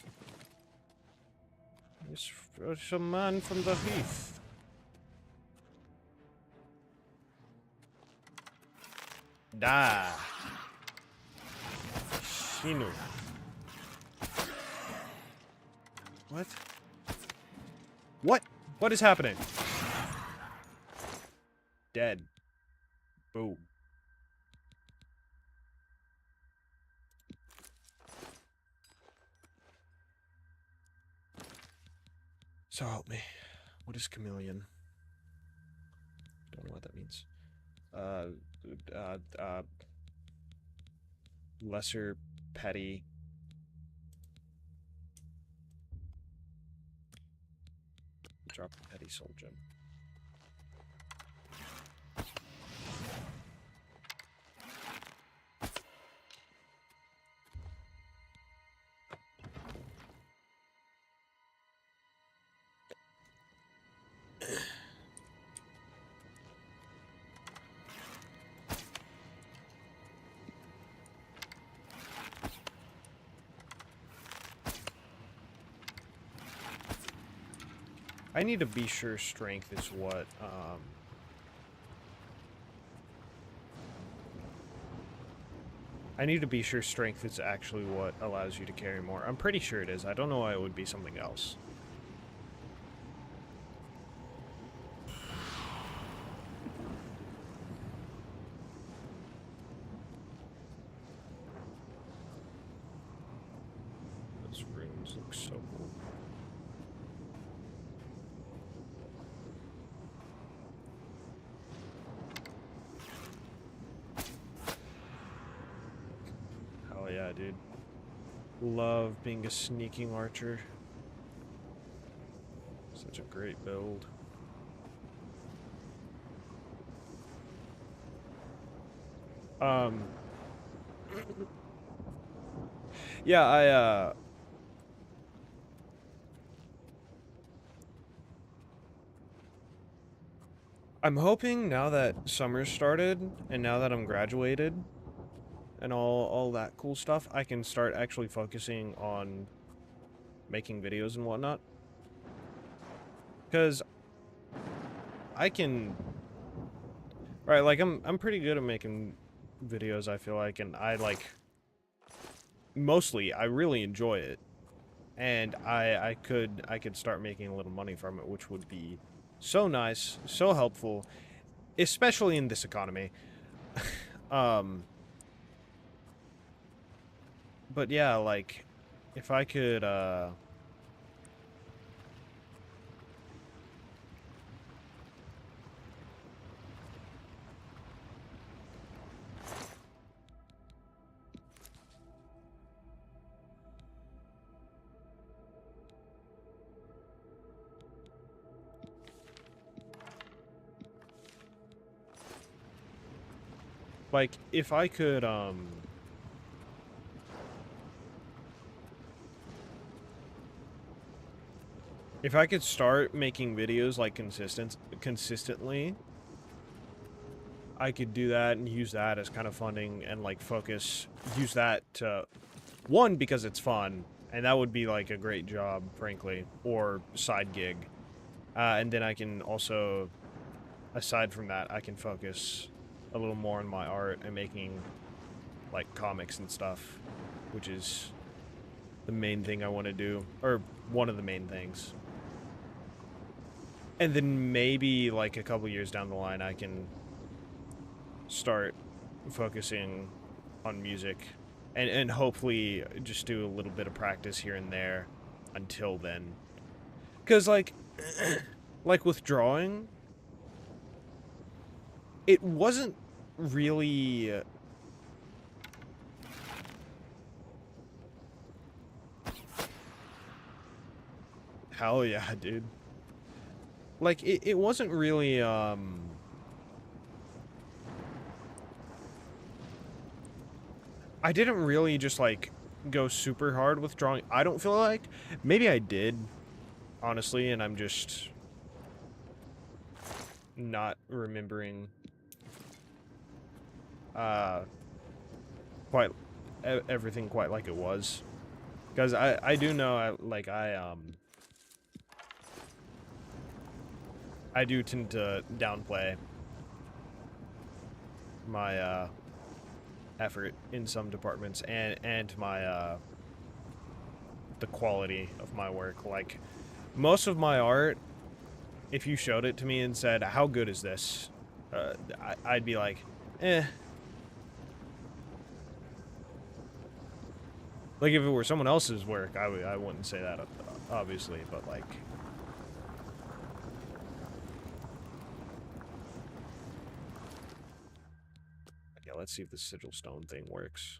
It's a man from the heath. Da. Shinu. What? What? What is happening? Dead. Boom. So help me. What is chameleon? Don't know what that means. Lesser petty. Drop a petty soul gem. I need to be sure strength is what, I need to be sure strength is actually what allows you to carry more. I'm pretty sure it is. I don't know why it would be something else. Those rooms look so cool. Hell yeah, dude. Love being a sneaking archer. Such a great build. Yeah, I'm hoping now that summer's started and now that I'm graduated and all that cool stuff, I can start actually focusing on making videos and whatnot. Because I can, right, like I'm pretty good at making videos, I feel like, and I mostly I really enjoy it. And I could start making a little money from it, which would be so nice, so helpful, especially in this economy. But yeah, like, if I could, like, if I could, if I could start making videos, like, consistently, I could do that and use that as kind of funding and, like, use that to, one, because it's fun, and that would be, like, a great job, frankly, or side gig. And then I can also, aside from that, I can focus a little more on my art and making, like, comics and stuff, which is the main thing I want to do, or one of the main things. And then maybe, like, a couple years down the line, I can start focusing on music and hopefully just do a little bit of practice here and there until then. Because, like, like with drawing, it wasn't really Hell yeah, dude. Like, it wasn't really, I didn't really just, like, go super hard with drawing. I don't feel like. Maybe I did, honestly, and I'm just not remembering, quite everything quite like it was. Because I do know, I do tend to downplay my, effort in some departments and my, the quality of my work. Like, most of my art, if you showed it to me and said, how good is this? I'd be like, eh. Like, if it were someone else's work, I wouldn't say that, obviously, but, like... Yeah, let's see if the sigil stone thing works.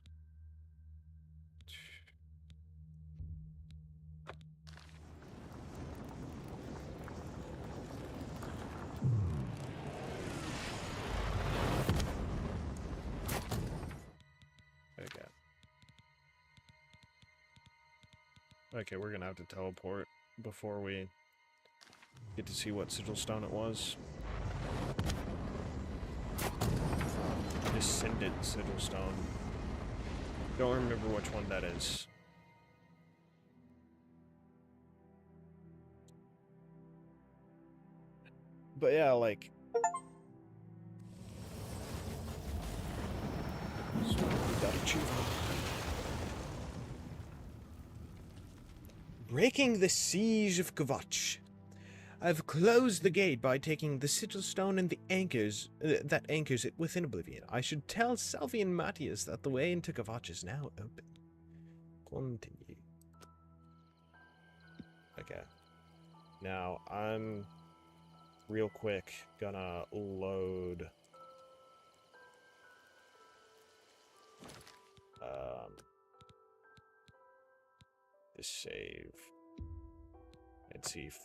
Okay. Okay, we're gonna have to teleport before we get to see what sigil stone it was. Descendant sigil stone. Don't remember which one that is. But yeah, like... So we got achievement. Breaking the siege of Kvatch. I've closed the gate by taking the sigil stone and the anchors that anchors it within Oblivion. I should tell Selphie and Matthias that the way into Kvatch is now open. Continue. Okay. Now, I'm real quick gonna load this save and see if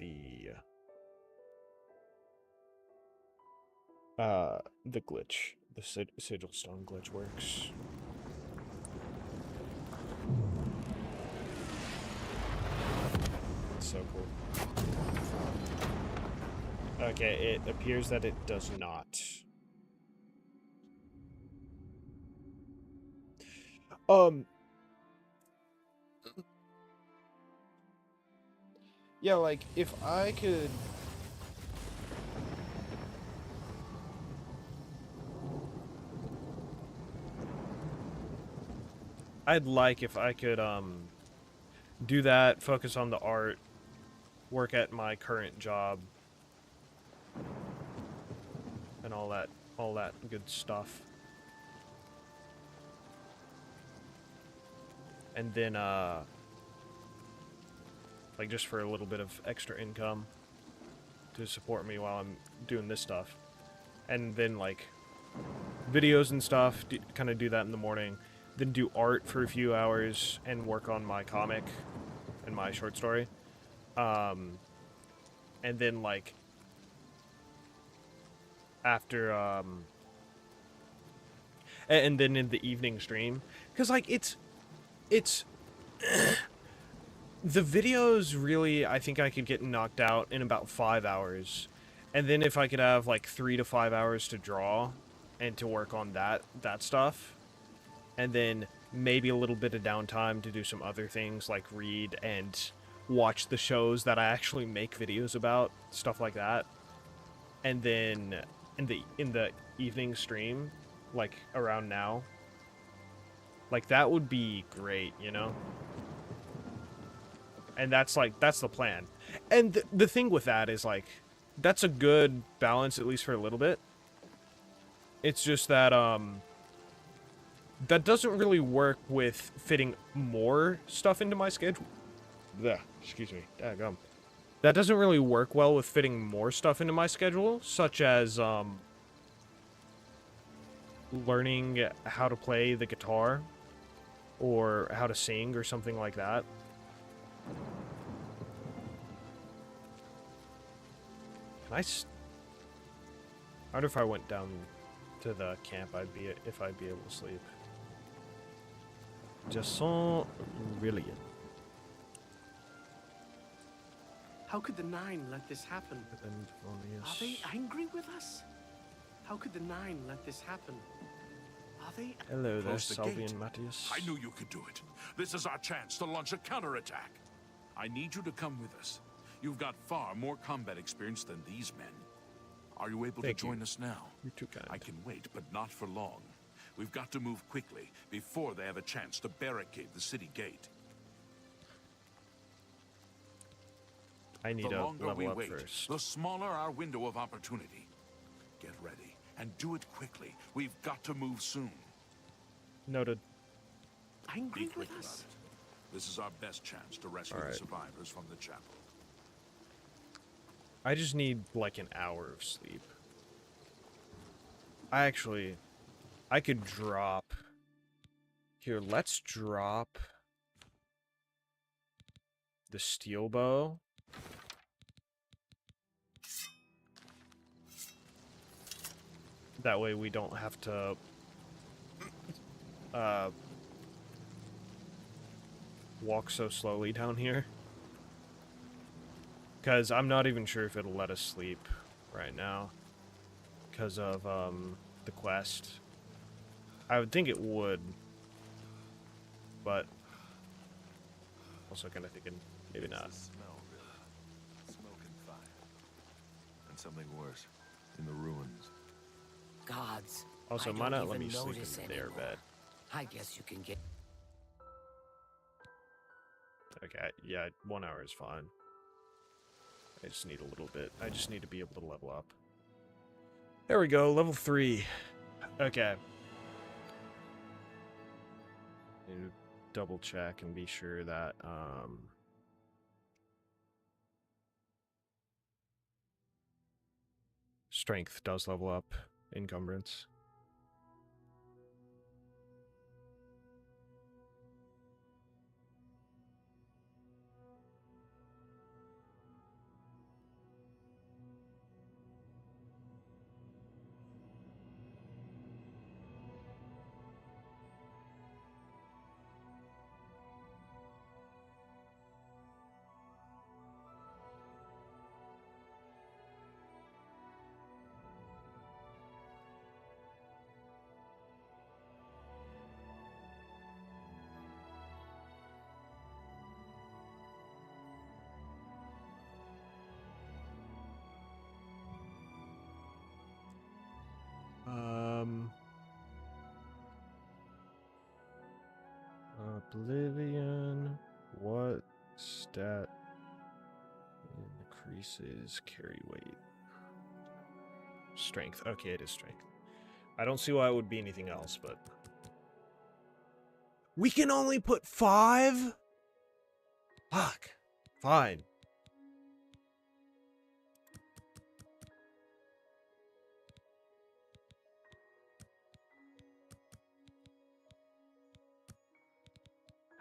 the glitch, the sigil stone glitch works. It's so cool. Okay, it appears that it does not. Yeah, like, if I could... I'd like if I could, do that, focus on the art, work at my current job, and all that good stuff. And then, like, just for a little bit of extra income to support me while I'm doing this stuff. And then, like, videos and stuff, kind of do that in the morning. Then do art for a few hours and work on my comic and my short story. And then, like, after, and then in the evening stream. Because, like, it's the videos really, I think I could get knocked out in about 5 hours. And then if I could have, like, 3 to 5 hours to draw and to work on that stuff. And then maybe a little bit of downtime to do some other things, like read and watch the shows that I actually make videos about, stuff like that. And then in the evening stream, like around now, like that would be great, you know? And that's the plan. And the thing with that is, like, that's a good balance, at least for a little bit. It's just that, that doesn't really work with fitting more stuff into my schedule. Blech, excuse me. Daggum. That doesn't really work well with fitting more stuff into my schedule, such as, learning how to play the guitar, or how to sing, or something like that. Nice. I wonder if I went down to the camp, if I'd be able to sleep. Just so brilliant. How could the Nine let this happen? Are they angry with us? How could the Nine let this happen? Are they... Hello there, Close the Salvi gate. and Matthias. I knew you could do it. This is our chance to launch a counterattack. I need you to come with us. You've got far more combat experience than these men. Are you able to join us now? You're too kind. I can wait, but not for long. We've got to move quickly before they have a chance to barricade the city gate. I need The to longer we level up wait, first. the smaller our window of opportunity. Get ready, and do it quickly. We've got to move soon. Noted. Angry Be with quick about us? it. This is our best chance to rescue All the right. survivors from the chapel. I just need like an hour of sleep. I could drop. Here, let's drop the steel bow. That way we don't have to walk so slowly down here. Because I'm not even sure if it'll let us sleep right now. Because of the quest. I would think it would. But also kind of thinking maybe It's not. the smell, really. Smoke and fire. And something worse. In the ruins. Gods. Also, I why don't not let even me sleep notice in their anymore. bed? I guess you can get... Okay, yeah, 1 hour is fine. I just need a little bit. I just need to be able to level up. There we go, level 3. Okay. Need to double check and be sure that, strength does level up encumbrance. Oblivion. What stat increases carry weight? Strength. Okay, it is strength. I don't see why it would be anything else, but... We can only put 5? Fuck. Fine.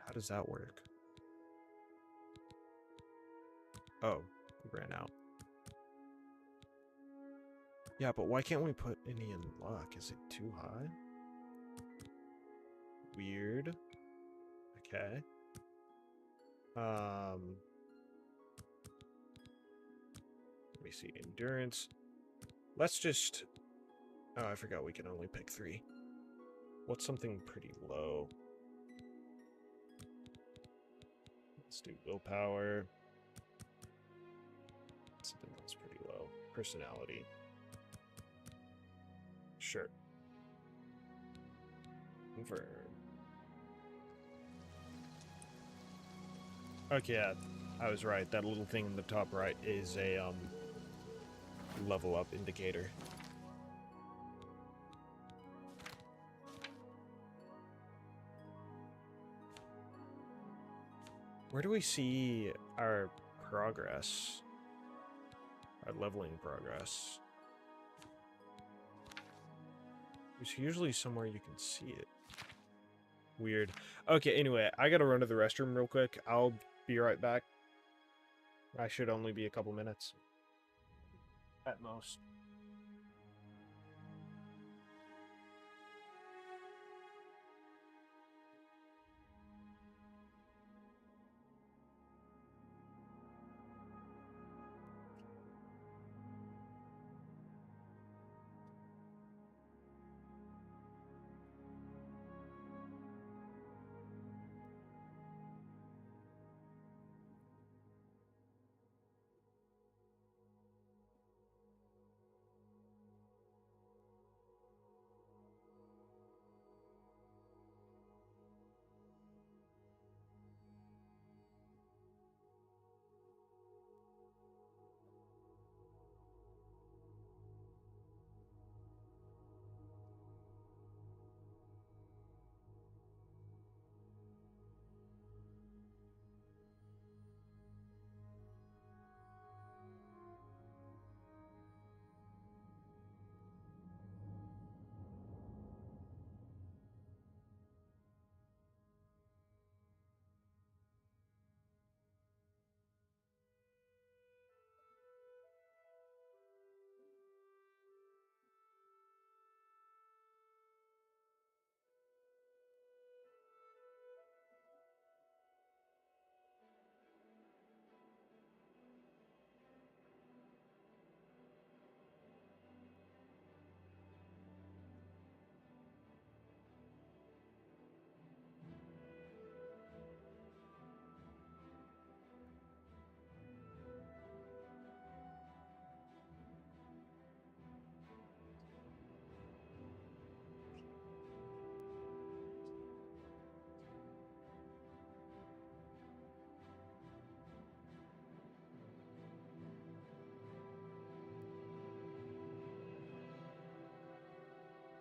How does that work? Oh, we ran out. Yeah, but why can't we put any in luck? Is it too high? Weird. Okay. Let me see. Endurance. Let's just... Oh, I forgot we can only pick 3. What's something pretty low? Let's do willpower. Something that's pretty low. Personality. Sure. Confirm. Okay, yeah, I was right. That little thing in the top right is a level up indicator. Where do we see our progress? Our leveling progress? There's usually somewhere you can see it. Weird. Okay, anyway, I gotta run to the restroom real quick. I'll be right back. I should only be a couple minutes. at most.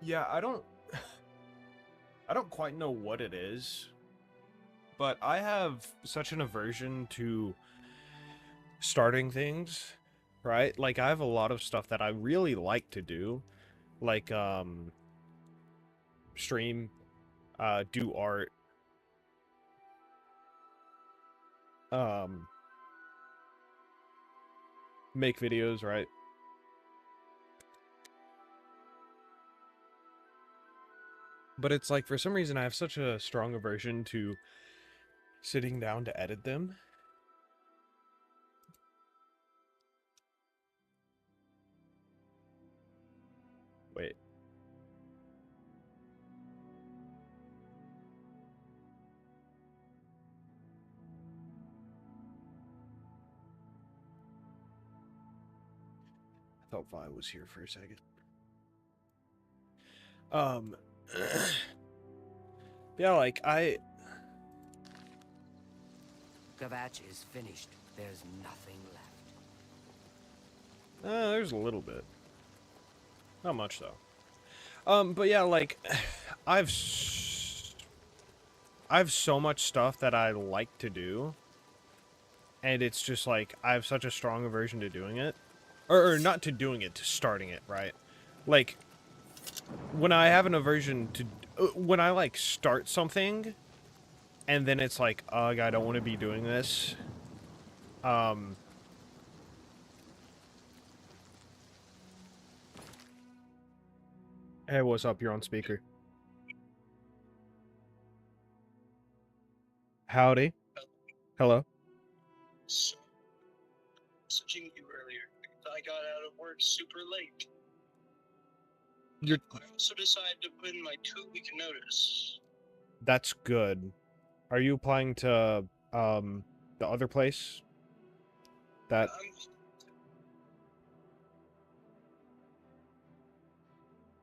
Yeah, I don't quite know what it is, but I have such an aversion to starting things, right? Like I have a lot of stuff that I really like to do, like stream, do art, um make videos, right? But it's like for some reason I have such a strong aversion to sitting down to edit them. Wait. I thought Vi was here for a second. Yeah, like Gavatch is finished. There's nothing left. there's a little bit. Not much though. But yeah, like I've so much stuff that I like to do, and it's just like I have such a strong aversion to doing it, or not to doing it, to starting it, right? Like when I have an aversion to when I like start something, and then it's like, ugh, I don't want to be doing this. Hey, what's up? You're on speaker. Howdy. Hello. So, messaging you earlier because I got out of work super late. I also decided to put in my 2-week notice. That's good. Are you applying to the other place? That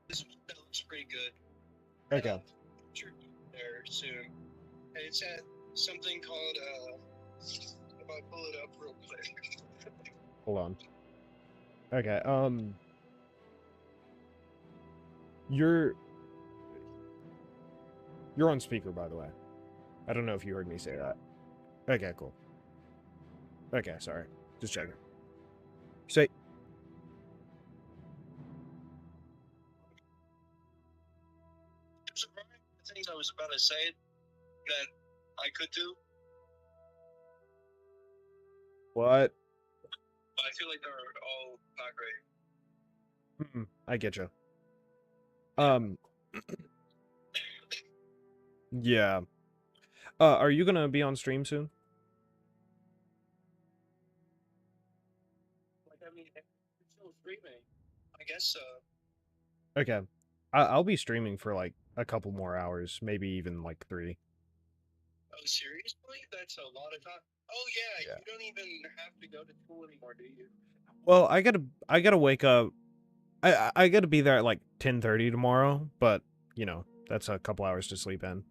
That looks pretty good. okay. Sure, there soon. And it's at something called if I pull it up real quick. Hold on. Okay. You're on speaker, by the way. I don't know if you heard me say that. Okay, cool. Okay, sorry. Just checking. Say. There's a variety of things I was about to say that I could do. What? But I feel like they're all not great. I get you. Um, yeah. Are you gonna be on stream soon? Like, I mean, it's still streaming. I guess so. Okay. I'll be streaming for like a couple more hours, maybe even like 3. Oh, seriously? That's a lot of time. Oh, yeah, Yeah. you don't even have to go to school anymore, do you? Well, I gotta wake up. I gotta be there at like 10:30 tomorrow, but you know, that's a couple hours to sleep in.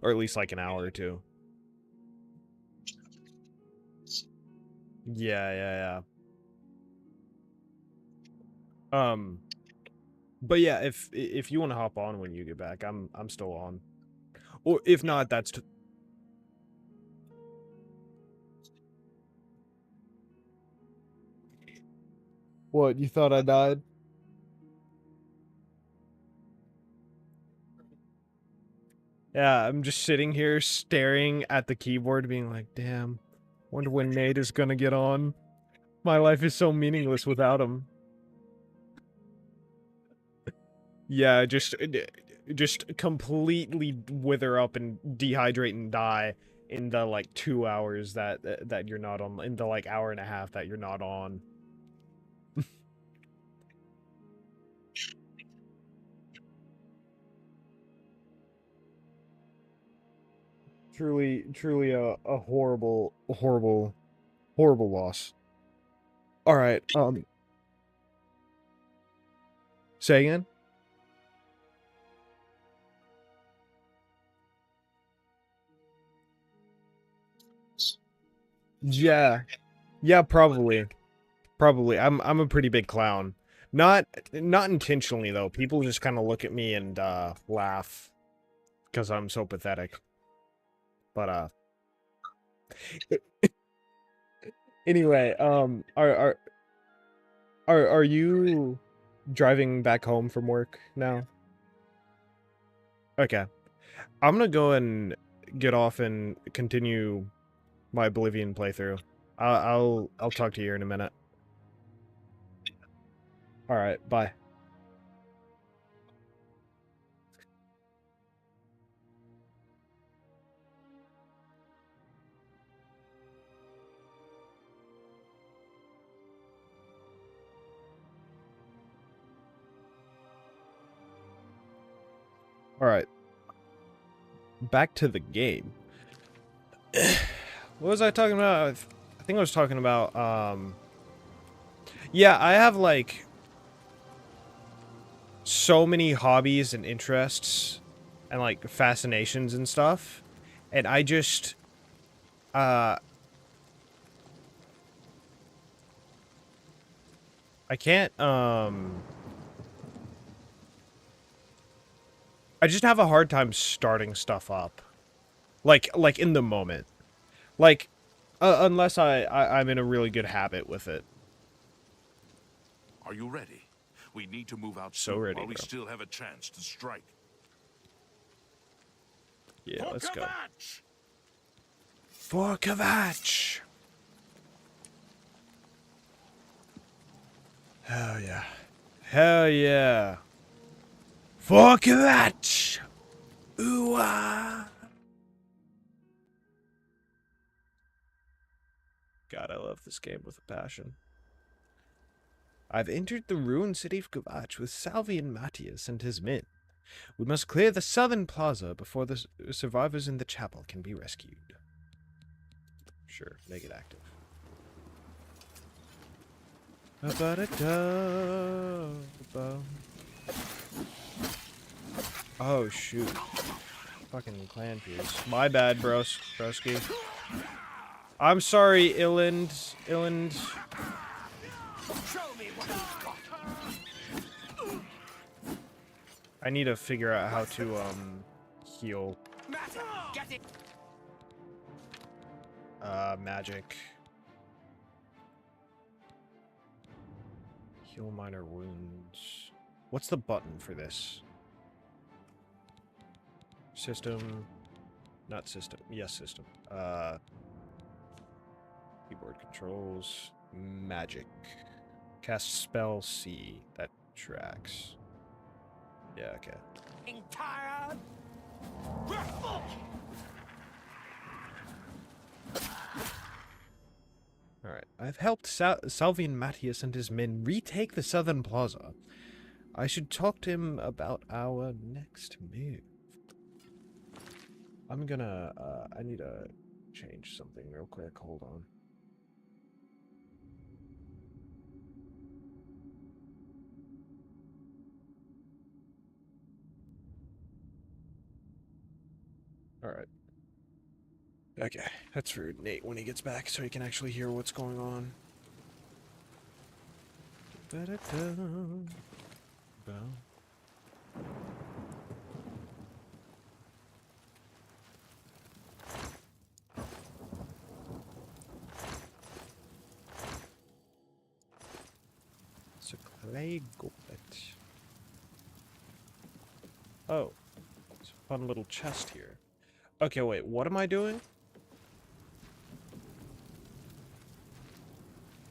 Or at least like an hour or 2. Yeah. But yeah, if you want to hop on when you get back, I'm still on. Or if not, that's What, you thought I died? Yeah, I'm just sitting here staring at the keyboard being like, damn, wonder when Nate is gonna get on. My life is so meaningless without him. Yeah, just completely wither up and dehydrate and die in the like 2 hours that you're not on, in the like hour and a half that you're not on. Truly a horrible loss. All right, say again? Yeah. Yeah, probably. Probably. I'm a pretty big clown. Not intentionally though. People just kind of look at me and laugh because I'm so pathetic. But anyway, are you driving back home from work now? Okay. I'm gonna go and get off and continue my Oblivion playthrough. I'll talk to you in a minute. All right, bye. All right. Back to the game. What was I talking about? I think I was talking about yeah, I have like so many hobbies and interests and like fascinations and stuff. And I just I can't I just have a hard time starting stuff up. Like in the moment. Like unless I'm in a really good habit with it. Are you ready? We need to move out So soon ready, while we bro. still have a chance to strike. Yeah, let's go. Kovac! For Kovac! Hell yeah. Hell yeah. For Kovac! Ooh ah! God, I love this game with a passion. I've entered the ruined city of Kovac with Salvi and Matthias and his men. We must clear the southern plaza before the survivors in the chapel can be rescued. Sure, make it active. Oh, shoot. Fucking clan peers. My bad, broski. I'm sorry, Illind. I need to figure out how to, heal. Magic. Heal minor wounds. What's the button for this? System. Not system. Yes, system. Keyboard controls. Magic. Cast spell C. That tracks. Yeah, okay. Tired. Alright. I've helped Salvian Matthias and his men retake the southern plaza. I should talk to him about our next move. I'm gonna, I need to change something real quick. Hold on. Alright. Okay, that's for Nate when he gets back so he can actually hear what's going on. It's a clay goblet. Oh, it's a fun little chest here. Okay, wait, what am I doing?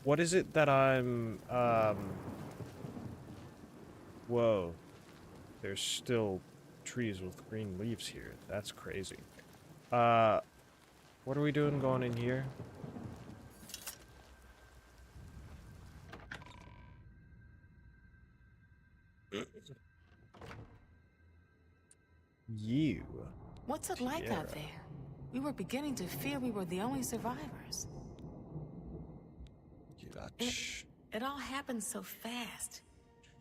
What is it that I'm, Whoa. There's still trees with green leaves here. That's crazy. What are we doing going in here? You. What's it like out there? We were beginning to fear we were the only survivors. It all happened so fast.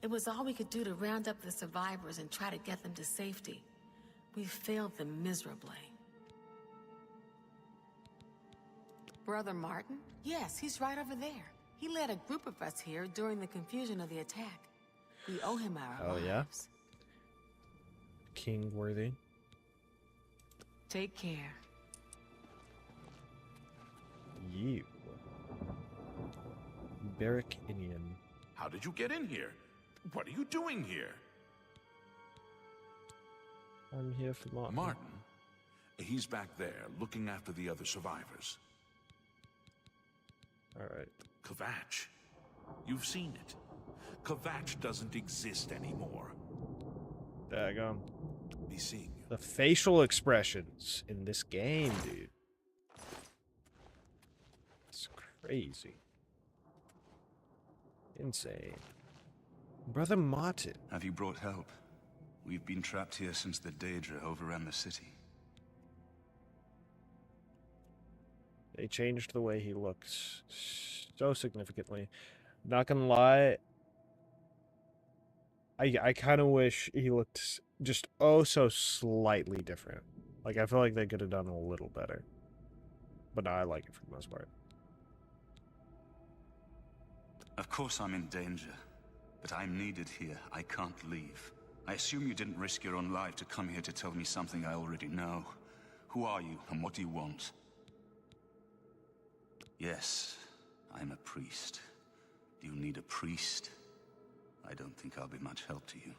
It was all we could do to round up the survivors and try to get them to safety. We failed them miserably. Brother Martin? Yes, he's right over there. He led a group of us here during the confusion of the attack. We owe him our lives. Yeah? King worthy. Take care. You. Barrack Indian. How did you get in here? What are you doing here? I'm here for Martin. Martin? He's back there, looking after the other survivors. Alright. Kvatch. You've seen it. Kvatch doesn't exist anymore. Daggone. Be seeing you. The facial expressions in this game, dude. It's crazy. Insane. Brother Martin. Have you brought help? We've been trapped here since the Daedra overran the city. They changed the way he looks so significantly. Not gonna lie, I kind of wish he looked just oh so slightly different. Like, I feel like they could have done a little better. But no, I like it for the most part. Of course I'm in danger, but I'm needed here. I can't leave. I assume you didn't risk your own life to come here to tell me something I already know. Who are you, and what do you want? Yes, I'm a priest. Do you need a priest? I don't think I'll be much help to you.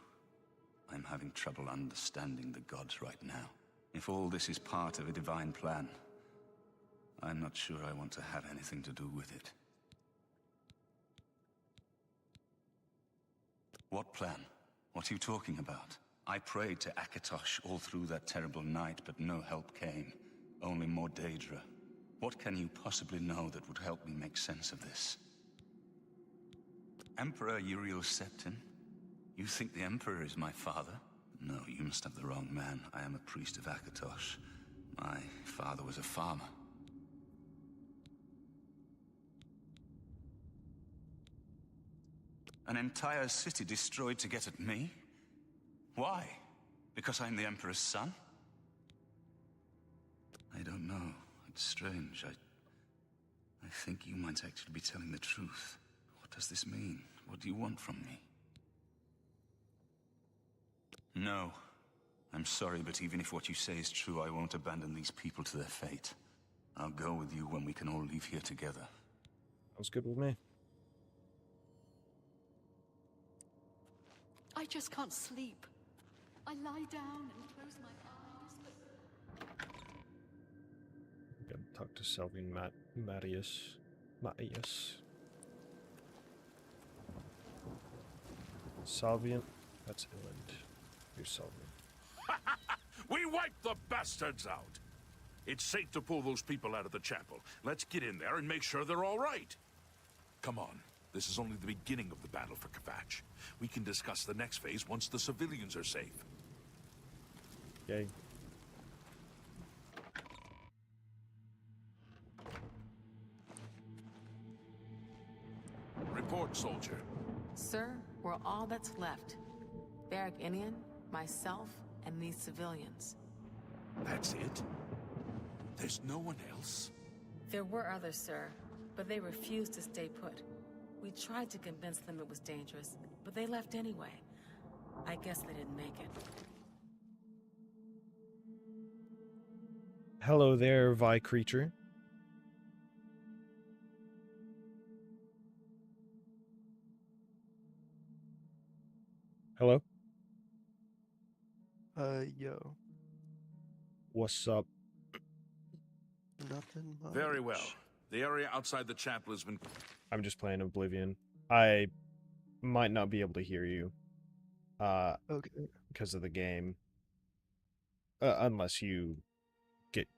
I'm having trouble understanding the gods right now. If all this is part of a divine plan, I'm not sure I want to have anything to do with it. What plan? What are you talking about? I prayed to Akatosh all through that terrible night, but no help came. Only more Daedra. What can you possibly know that would help me make sense of this? Emperor Uriel Septim? You think the Emperor is my father? No, you must have the wrong man. I am a priest of Akatosh. My father was a farmer. An entire city destroyed to get at me? Why? Because I'm the Emperor's son? I don't know. It's strange. I think you might actually be telling the truth. What does this mean? What do you want from me? No. I'm sorry, but even if what you say is true, I won't abandon these people to their fate. I'll go with you when we can all leave here together. Sounds good with me. I just can't sleep. I lie down and close my eyes, but... Gotta talk to Salvian Matthias. Salvian. That's inland. Here's Salvian. We wiped the bastards out. It's safe to pull those people out of the chapel. Let's get in there and make sure they're all right. Come on. This is only the beginning of the battle for Kvatch. We can discuss the next phase once the civilians are safe. Yay. Report, soldier. Sir, we're all that's left. Barrack Inian, myself, and these civilians. That's it? There's no one else? There were others, sir, but they refused to stay put. We tried to convince them it was dangerous, but they left anyway. I guess they didn't make it. Hello there, Vi creature. Hello? Yo. What's up? Nothing much. Very well. The area outside the chapel has been... I'm just playing Oblivion. I might not be able to hear you. Okay. Because of the game. Unless you get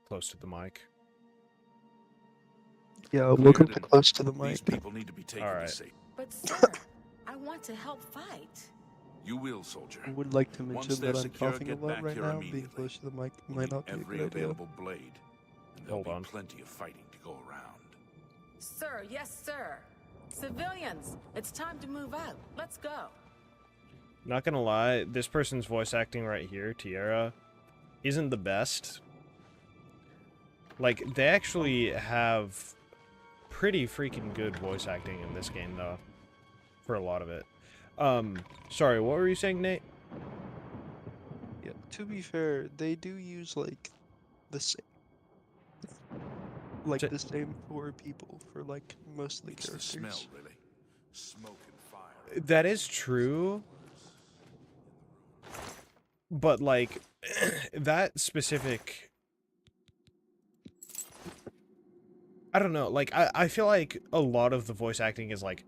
close to the mic. Yeah, look up close to the mic. These people need to be taken to safety. But sir, I want to help fight. You will, soldier. I would like to Once mention they're that I'm secure, coughing a get lot back right here now. Being immediately. close to the mic We might need not be a every good idea. available blade. And there'll Hold be on. plenty of fighting to go around. Sir, yes, sir. Civilians, it's time to move out. Let's go. Not gonna lie, this person's voice acting right here, Tierra, isn't the best. Like, they actually have pretty freaking good voice acting in this game, though. For a lot of it. Sorry, what were you saying, Nate? Yeah, to be fair, they do use, like, the same... Like, the same 4 people for, like, most of the It's the characters. smell, really. Smoke and fire. That is true. But, like, that specific... I don't know, like, I feel like a lot of the voice acting is, like,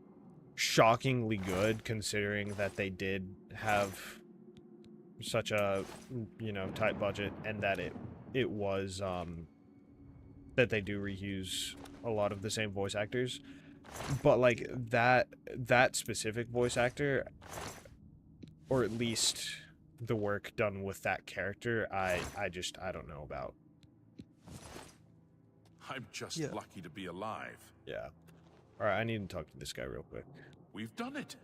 shockingly good, considering that they did have such a, you know, tight budget, and that it was, that they do reuse a lot of the same voice actors. But, like, that specific voice actor, or at least the work done with that character, I don't know about. I'm just lucky to be alive. Yeah. Alright, I need to talk to this guy real quick. We've done it.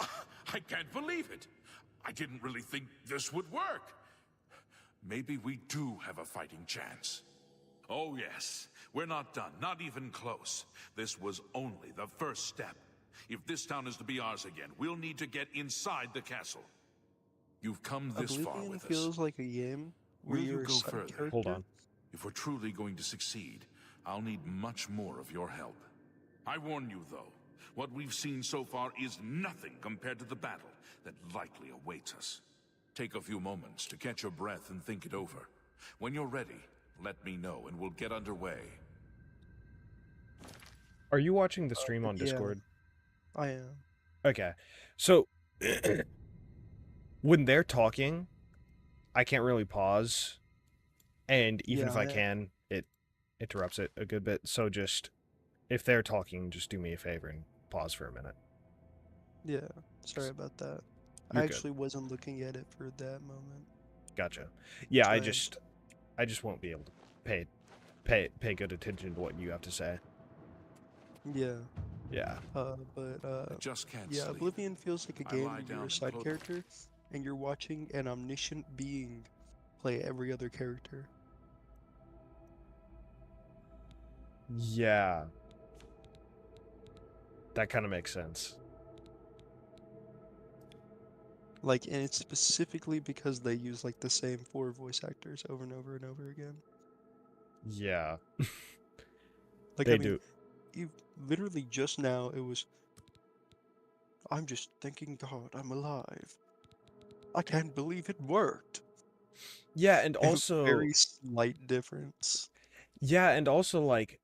I can't believe it. I didn't really think this would work. Maybe we do have a fighting chance. Oh yes, we're not done, not even close. This was only the first step. If this town is to be ours again, we'll need to get inside the castle. You've come this far Oblivion with us. feels like a game where Will you you're a go side further? character. Hold on. If we're truly going to succeed, I'll need much more of your help. I warn you, though, what we've seen so far is nothing compared to the battle that likely awaits us. Take a few moments to catch your breath and think it over. When you're ready, let me know and we'll get underway. Are you watching the stream on Discord? I am. Okay. So, when they're talking, I can't really pause. And even if I can, it interrupts it a good bit. So just, if they're talking, just do me a favor and pause for a minute. Yeah, sorry about that. You're I good. actually wasn't looking at it for that moment. Gotcha. Yeah, I Trying. just won't be able to pay good attention to what you have to say. Yeah. Yeah. I just can't yeah, sleep. Oblivion feels like a I game lie where down you're a and side close- character, and you're watching an omniscient being play every other character. Yeah. That kind of makes sense. Like, and it's specifically because they use, like, the same 4 voice actors over and over and over again. Yeah. Like, They I mean, do. you literally just now, it was, I'm just thanking God I'm alive. I can't believe it worked. Yeah, and It was also... very slight difference. Yeah, and also, like,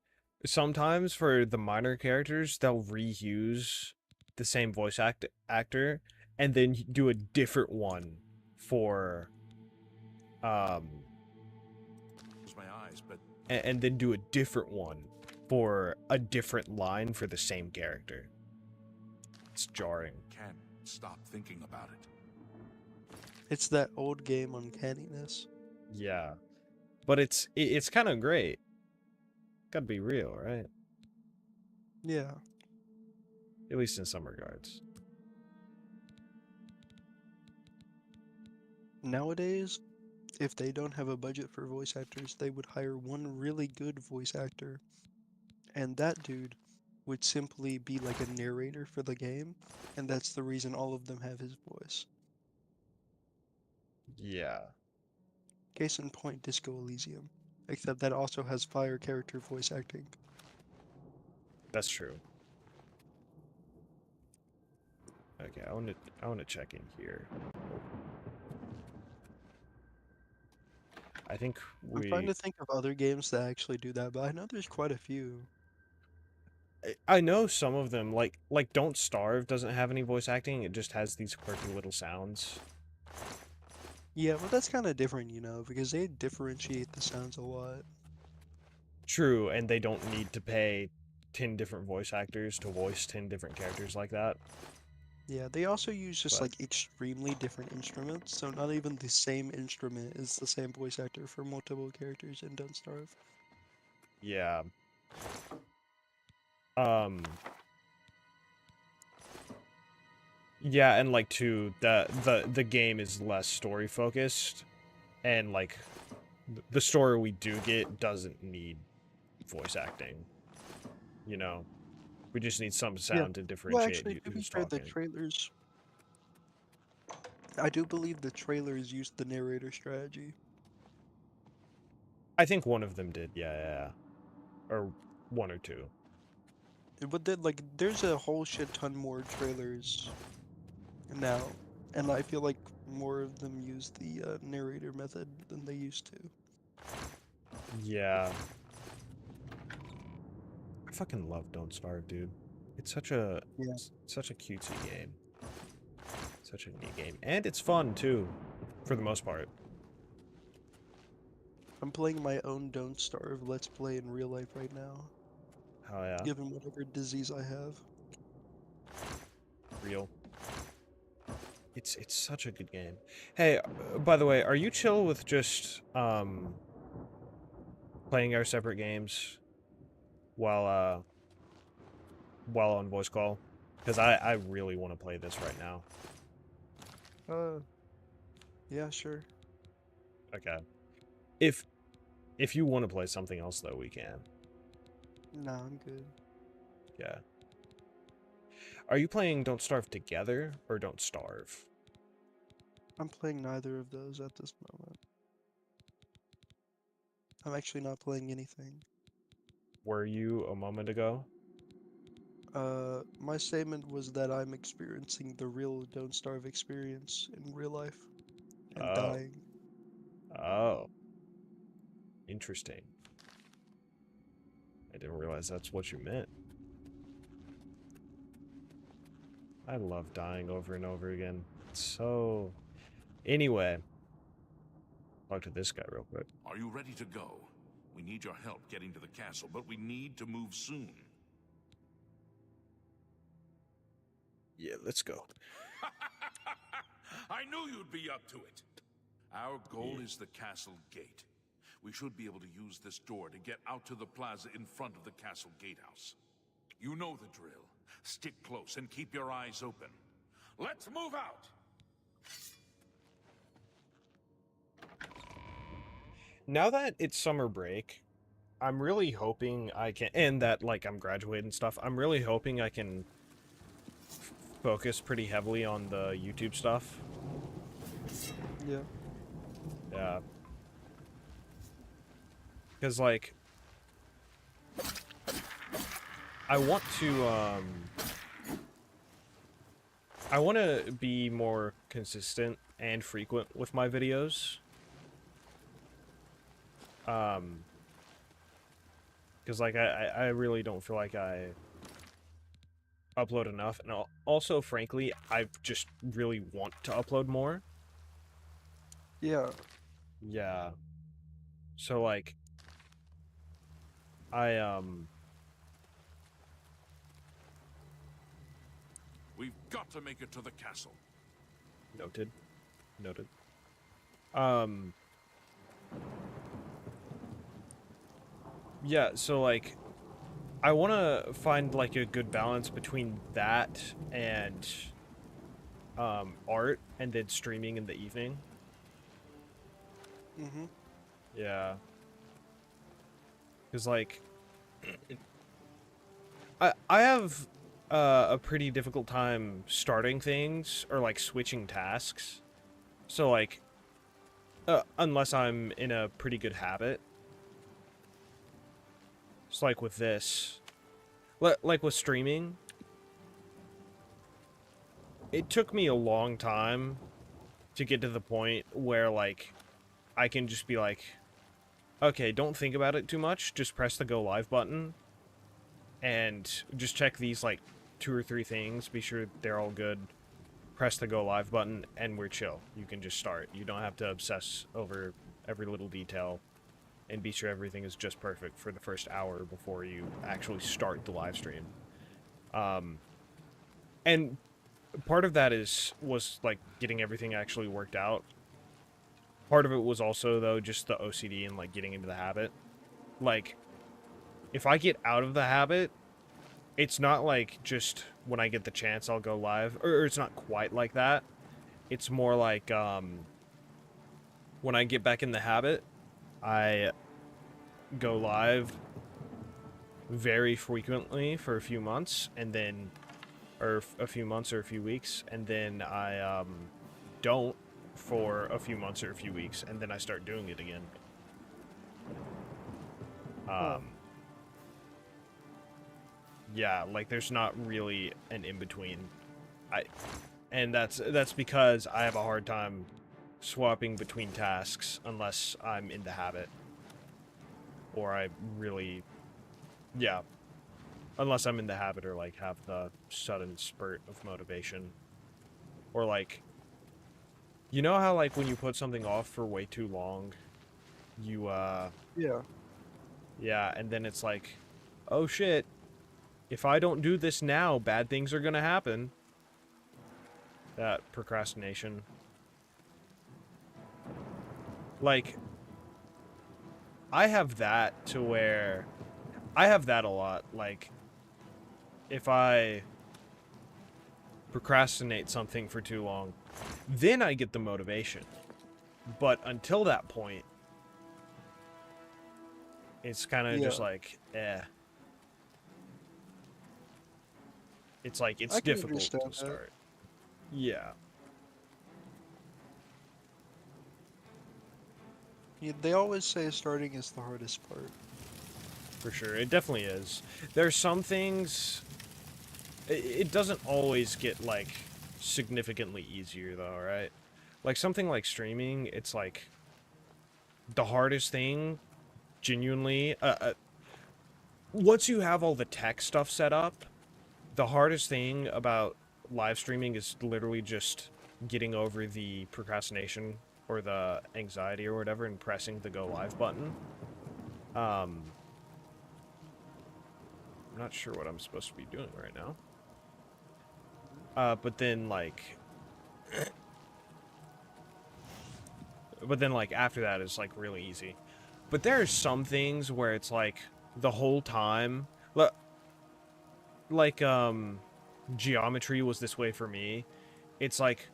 sometimes for the minor characters, they'll reuse the same voice actor and then do a different one for Close my eyes, but and then do a different one for a different line for the same character. It's jarring. can't stop thinking about it. It's that old game uncanniness. Yeah. But it's kind of great. Gotta be real, right? Yeah. At least in some regards. Nowadays, if they don't have a budget for voice actors, they would hire one really good voice actor, and that dude would simply be like a narrator for the game, and that's the reason all of them have his voice. Yeah. Case in point, Disco Elysium, except that also has fire character voice acting. That's true. Okay, I want to check in here. I think I'm trying to think of other games that actually do that, but I know there's quite a few. I know some of them, like Don't Starve doesn't have any voice acting, it just has these quirky little sounds. Yeah, but that's kind of different, you know, because they differentiate the sounds a lot. True, and they don't need to pay 10 different voice actors to voice 10 different characters like that. Yeah, they also use just But- like extremely different instruments, so not even the same instrument is the same voice actor for multiple characters in Don't Starve. Yeah. Yeah, and like too, the game is less story focused, and like the story we do get doesn't need voice acting. You know, we just need some sound to Well, differentiate actually, to be who's fair, talking. the trailers... I do believe the trailers used the narrator strategy. I think one of them did, yeah. Or one or two. But then, like, there's a whole shit ton more trailers now, and I feel like more of them use the narrator method than they used to. Yeah. I fucking love Don't Starve, dude. It's such a such a cutesy game. Such a neat game. And it's fun too, for the most part. I'm playing my own Don't Starve Let's Play in real life right now. Oh yeah. Given whatever disease I have. Real. It's such a good game. Hey, by the way, are you chill with just playing our separate games while on voice call? Because I really want to play this right now. Yeah, sure. Okay. If you want to play something else though, we can. Nah, I'm good. Yeah. Are you playing Don't Starve together or Don't Starve? I'm playing neither of those at this moment. I'm actually not playing anything. Were you a moment ago? My statement was that I'm experiencing the real Don't Starve experience in real life. And dying. Oh. Interesting. I didn't realize that's what you meant. I love dying over and over again. It's so... Anyway. Talk to this guy real quick. Are you ready to go? We need your help getting to the castle, but we need to move soon. Yeah, let's go. I knew you'd be up to it. Our goal is the castle gate. We should be able to use this door to get out to the plaza in front of the castle gatehouse. You know the drill. Stick close and keep your eyes open. Let's move out! Now that it's summer break, I'm really hoping I can... And that, like, I'm graduating and stuff. I'm really hoping I can focus pretty heavily on the YouTube stuff. Yeah. Yeah. Because, like... I want to be more consistent and frequent with my videos. Because, like, I really don't feel like I upload enough, and also, frankly, I just really want to upload more. Yeah. Yeah. So, like, I, We've got to make it to the castle. Noted. Noted. Yeah, so, like, I want to find, like, a good balance between that and, art, and then streaming in the evening. Mm-hmm. Yeah. Because, like, I have a pretty difficult time starting things or, like, switching tasks. So, like, unless I'm in a pretty good habit. It's like with this. Like with streaming. It took me a long time to get to the point where, like, I can just be like, okay, don't think about it too much. Just press the go live button. And just check these, like, 2 or 3 things. Be sure they're all good. Press the go live button, and we're chill. You can just start. You don't have to obsess over every little detail. And be sure everything is just perfect for the first hour before you actually start the live stream. And part of that was, like, getting everything actually worked out. Part of it was also, though, just the OCD and, like, getting into the habit. Like, if I get out of the habit, it's not like just when I get the chance I'll go live. Or it's not quite like that. It's more like, when I get back in the habit, I go live very frequently for a few months, and then, or a few months or a few weeks, and then I, don't for a few months or a few weeks, and then I start doing it again. Yeah, like, there's not really an in-between. And that's because I have a hard time swapping between tasks unless I'm in the habit. Or I really... Yeah. Unless I'm in the habit or, like, have the sudden spurt of motivation. Or, like... You know how, like, when you put something off for way too long, you, Yeah. Yeah, and then it's like, oh shit, if I don't do this now, bad things are gonna happen. That procrastination. Like, I have that to where... I have that a lot. Like, if I procrastinate something for too long, then I get the motivation. But until that point, it's kind of just like, eh. It's like, it's difficult to start. Yeah. Yeah. They always say starting is the hardest part. For sure, it definitely is. There's some things... It doesn't always get, like, significantly easier, though, right? Like, something like streaming, it's like... The hardest thing, genuinely... once you have all the tech stuff set up, the hardest thing about live streaming is literally just getting over the procrastination or the anxiety or whatever and pressing the go live button. I'm not sure what I'm supposed to be doing right now. But then, like... But then, like, after that, it's, like, really easy. But there are some things where it's, like, the whole time... Like, geometry was this way for me. It's, like,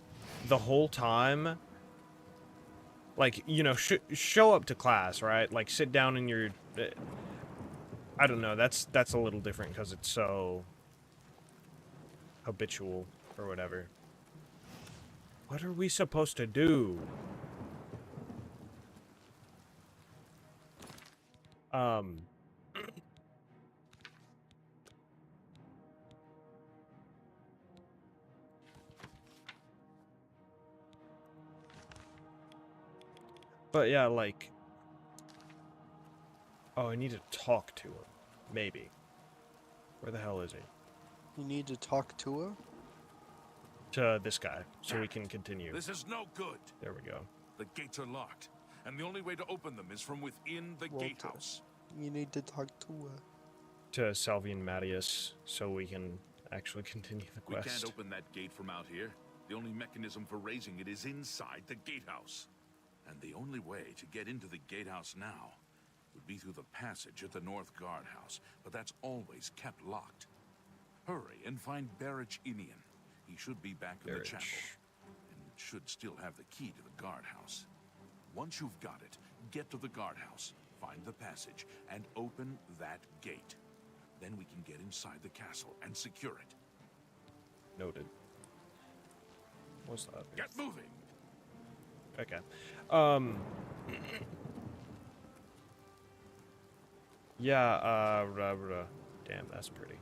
the whole time... Like, you know, show up to class, right? Like, sit down in your... I don't know, that's a little different because it's so... habitual, or whatever. What are we supposed to do? But yeah, like... Oh, I need to talk to him. Maybe. Where the hell is he? You need to talk to her? To this guy, so we can continue. This is no good. There we go. The gates are locked, and the only way to open them is from within the gatehouse. You need to talk to her. To Salvian Mattius, so we can actually continue the quest. We can't open that gate from out here. The only mechanism for raising it is inside the gatehouse. And the only way to get into the gatehouse now would be through the passage at the North Guardhouse, but that's always kept locked. Hurry and find Barrich Inian. He should be back in the chapel, and should still have the key to the guardhouse. Once you've got it, get to the guardhouse, find the passage, and open that gate. Then we can get inside the castle and secure it. Noted. What's that? Get moving! Okay. Yeah, damn, that's pretty.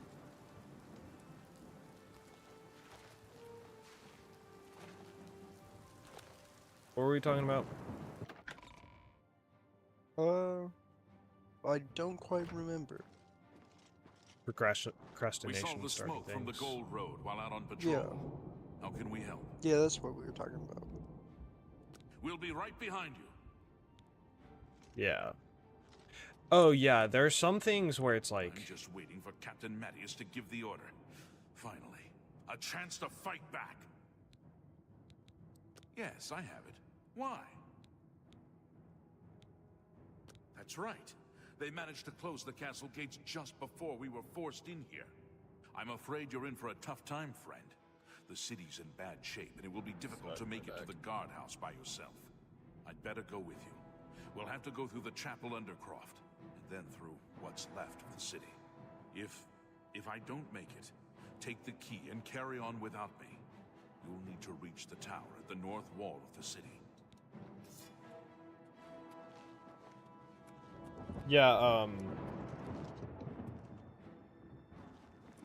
What were we talking about? I don't quite remember. Procrastination. We saw the smoke from the Gold Road while out on patrol. Yeah. How can we help? Yeah, that's what we were talking about. We'll be right behind you. Yeah. Oh, yeah, there are some things where it's like... I'm just waiting for Captain Mattius to give the order. Finally, a chance to fight back. Yes, I have it. Why? That's right. They managed to close the castle gates just before we were forced in here. I'm afraid you're in for a tough time, friend. The city's in bad shape, and it will be difficult to make it to the guardhouse by yourself. I'd better go with you. We'll have to go through the chapel undercroft, and then through what's left of the city. If I don't make it, take the key and carry on without me. You'll need to reach the tower at the north wall of the city. Yeah,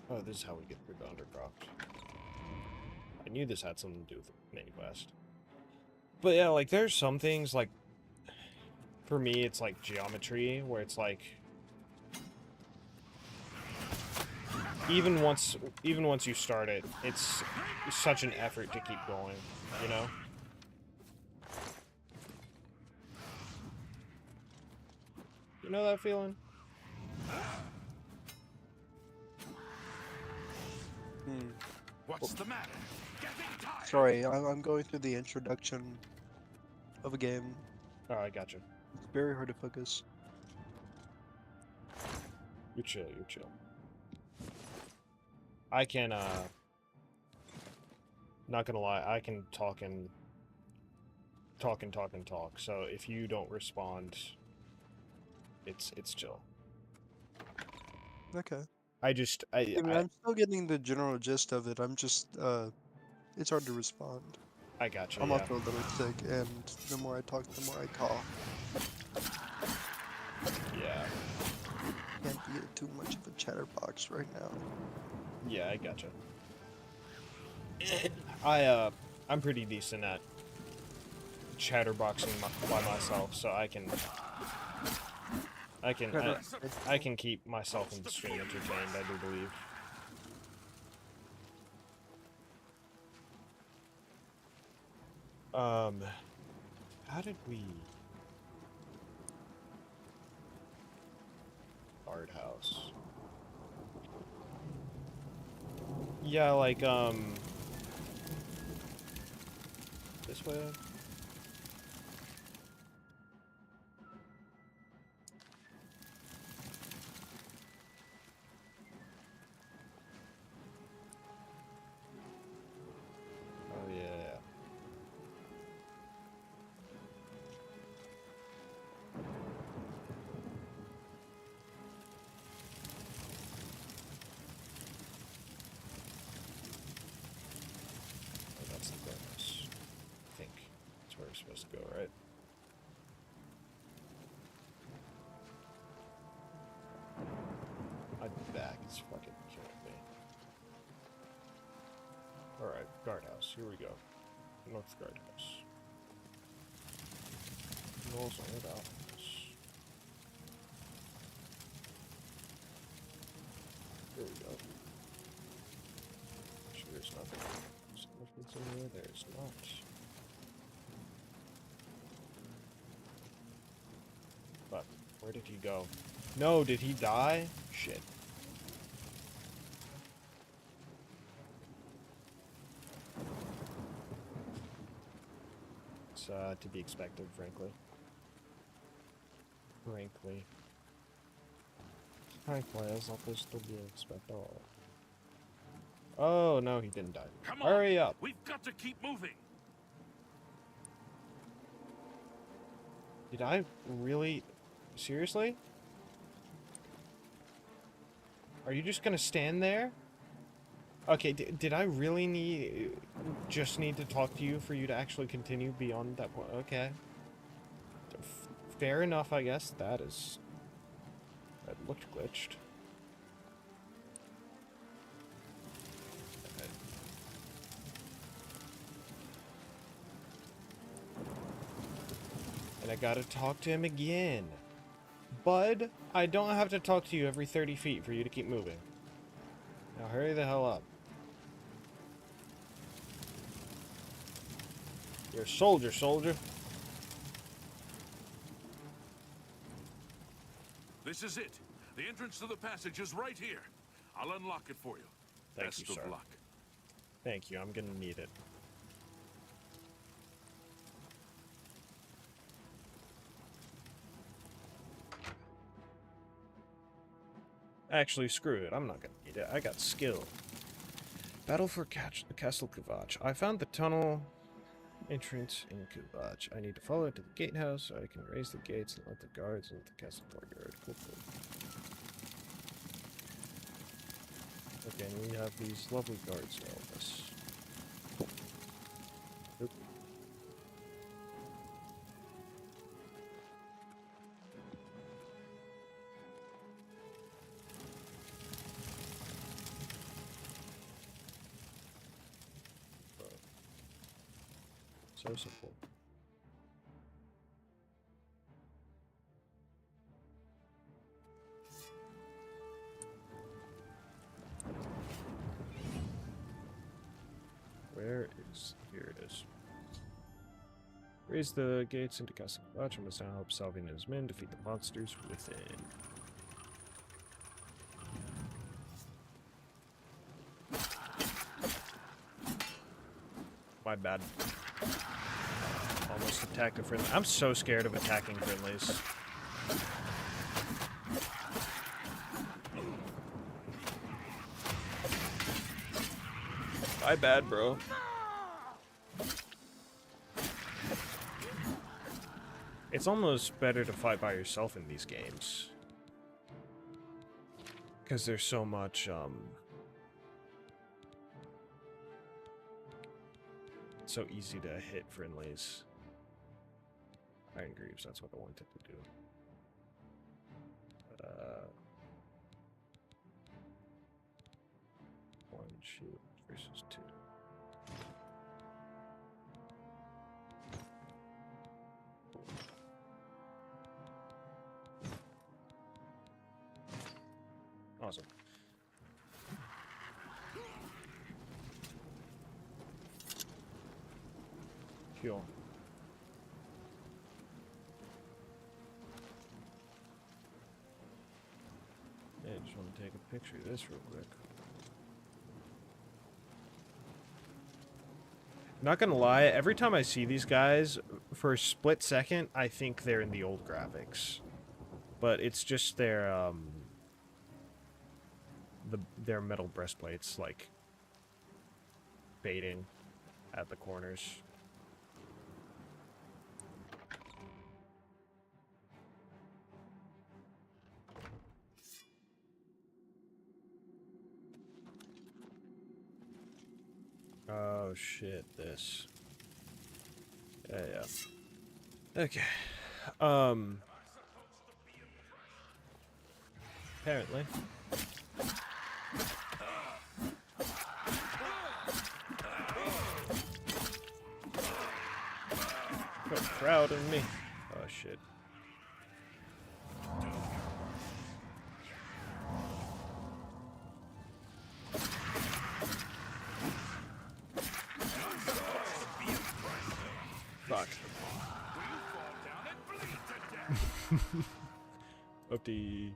oh, this is how we get through the undercroft. I knew this had something to do with the mini quest. But yeah, like, there's some things, like, for me, it's like geometry, where it's like... Even once you start it, it's such an effort to keep going, you know? You know that feeling? What's the matter? Sorry, I'm going through the introduction of a game. Oh, I gotcha. It's very hard to focus. You're chill, you're chill. I can, not gonna lie, I can talk, so if you don't respond, it's chill. Okay. I mean, I'm still getting the general gist of it. I'm just, it's hard to respond. I gotcha, I'm yeah. also a little sick, and the more I talk, the more I cough. Yeah. Can't be too much of a chatterbox right now. Yeah, I gotcha. I'm pretty decent at chatterboxing by myself, so I can keep myself in the stream entertained, I do believe. How did we... Guardhouse. Yeah, like, this way? Oh, yeah. Supposed to go, right? My back is fucking killing me. Alright, guardhouse. Here we go. North guardhouse. Rolls on it out. Here we go. Significance in here? There's not. But where did he go? No, did he die? Shit. It's to be expected, frankly. Frankly, I thought this to be expected. Oh no, he didn't die. Come on, hurry up! We've got to keep moving. Did I really? Seriously? Are you just gonna stand there? Okay, did I really just need to talk to you for you to actually continue beyond that point? Okay. Fair enough, I guess. That looked glitched. Okay. And I gotta talk to him again. Bud, I don't have to talk to you every 30 feet for you to keep moving. Now hurry the hell up. You're a soldier, soldier. This is it. The entrance to the passage is right here. I'll unlock it for you. Thank you, sir. Best of luck. Thank you. I'm gonna need it. Actually, screw it. I'm not gonna need it. I got skill. Battle for Castle Kuvach. I found the tunnel entrance in Kuvach. I need to follow it to the gatehouse so I can raise the gates and let the guards into the castle courtyard. Cool. Okay, and we have these lovely guards to help us. Oop. So simple. Here it is. Raise the gates into Castle Kuvach. I must now help Salvian and his men defeat the monsters within. My bad. Almost attacked a friendly. I'm so scared of attacking friendlies. My bad, bro. It's almost better to fight by yourself in these games. Because there's so much, it's so easy to hit friendlies. Iron Greaves, that's what I wanted to do. One shield versus two. Awesome. Cool. Yeah, I just want to take a picture of this real quick. Not gonna lie, every time I see these guys, for a split second, I think they're in the old graphics. But it's just their metal breastplates, like, fading at the corners. Oh shit, this. Yeah. Okay. Apparently. Put a crowd in me. Oh shit. Oopty.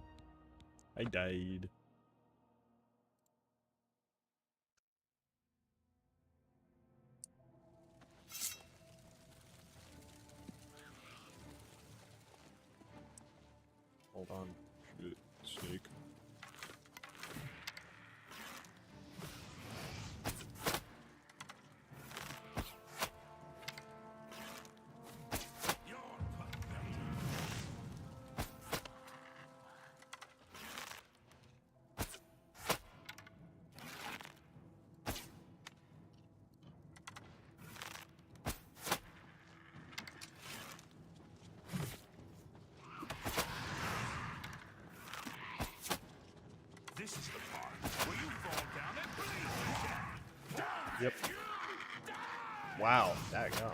I died. Hold on. Shit. Snake. This is the part where you fall down and bleed. Yep. Wow, that go.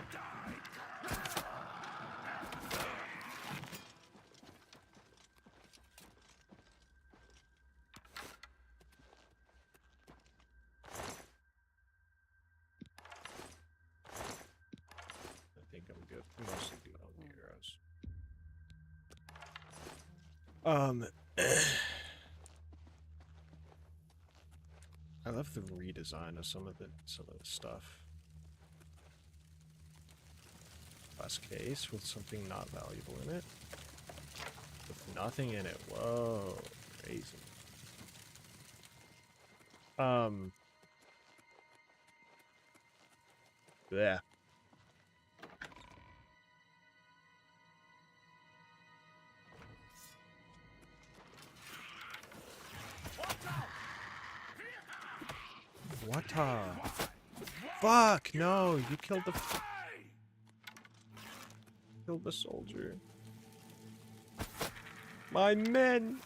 I think I'm good. Mostly good on the arrows. I love the redesign of some of the stuff. Glass case with something not valuable in it. With nothing in it. Whoa, crazy. Yeah. What? Fuck! No, you killed the soldier. My men.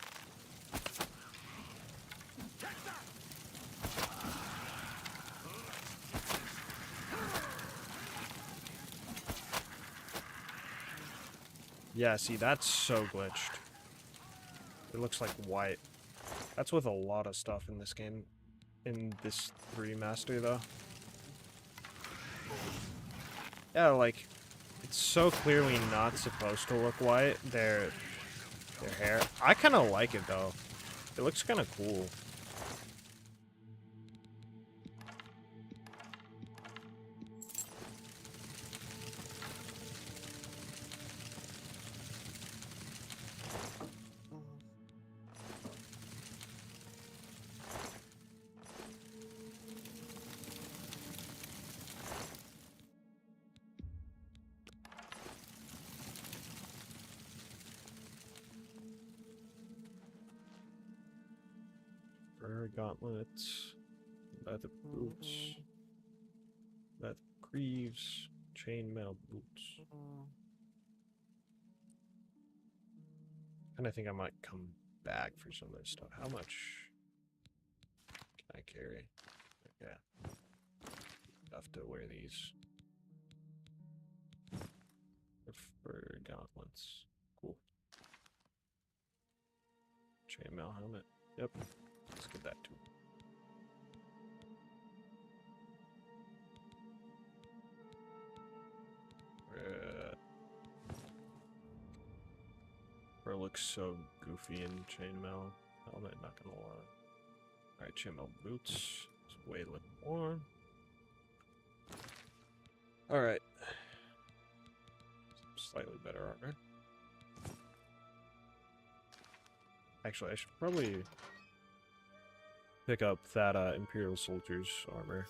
Yeah, see, that's so glitched. It looks like white. That's with a lot of stuff in this game. In this remaster, though. Yeah, like, it's so clearly not supposed to look white. Their hair. I kind of like it, though. It looks kind of cool. Gauntlets, leather boots, leather greaves, chainmail boots. And I think I might come back for some of this stuff. How much can I carry? Yeah, enough to wear these. For gauntlets, cool. Chainmail helmet. Yep. Let's get that too. Bro looks so goofy in chainmail helmet, not gonna lie. Alright, chainmail boots. Just weigh a little more. Alright. Slightly better armor. Actually, I should probably pick up that Imperial Soldier's armor.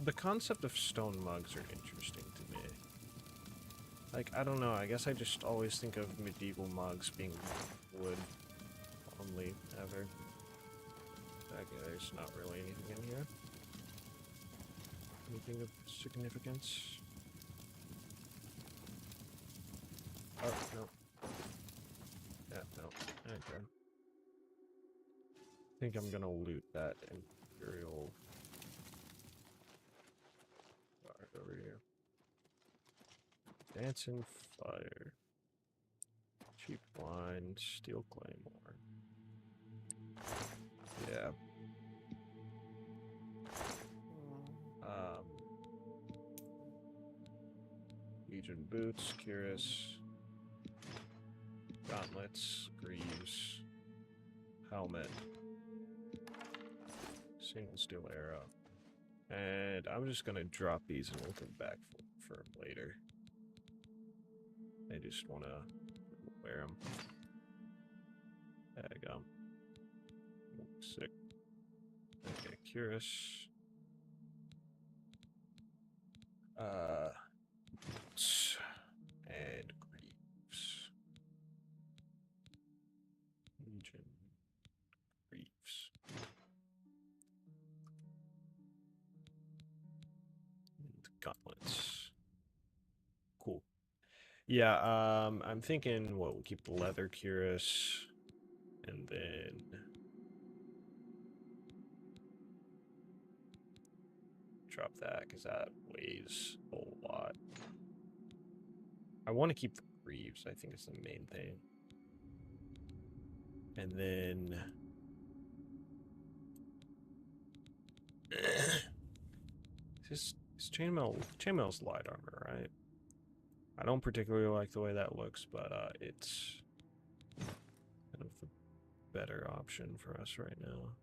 The concept of stone mugs are interesting to me. Like, I don't know, I guess I just always think of medieval mugs being wood only, ever. Okay, there's not really anything in here. Anything of significance? Oh, no. Yeah. Okay. I think I'm gonna loot that Imperial guard over here. Dancing Fire. Cheap wine, Steel Claymore. Yeah. Legion boots, cuirass, gauntlets, greaves, helmet, single steel arrow. And I'm just gonna drop these and we'll come back for them later. I just wanna wear them. There you go. Sick. Okay, cuirass. And greaves. Legion greaves. And gauntlets. Cool. Yeah, I'm thinking, we'll keep the leather cuirass, and then drop that, because that weighs a lot. I want to keep the greaves, I think it's the main thing. And then... Is chainmail's light armor, right? I don't particularly like the way that looks, but it's kind of the better option for us right now.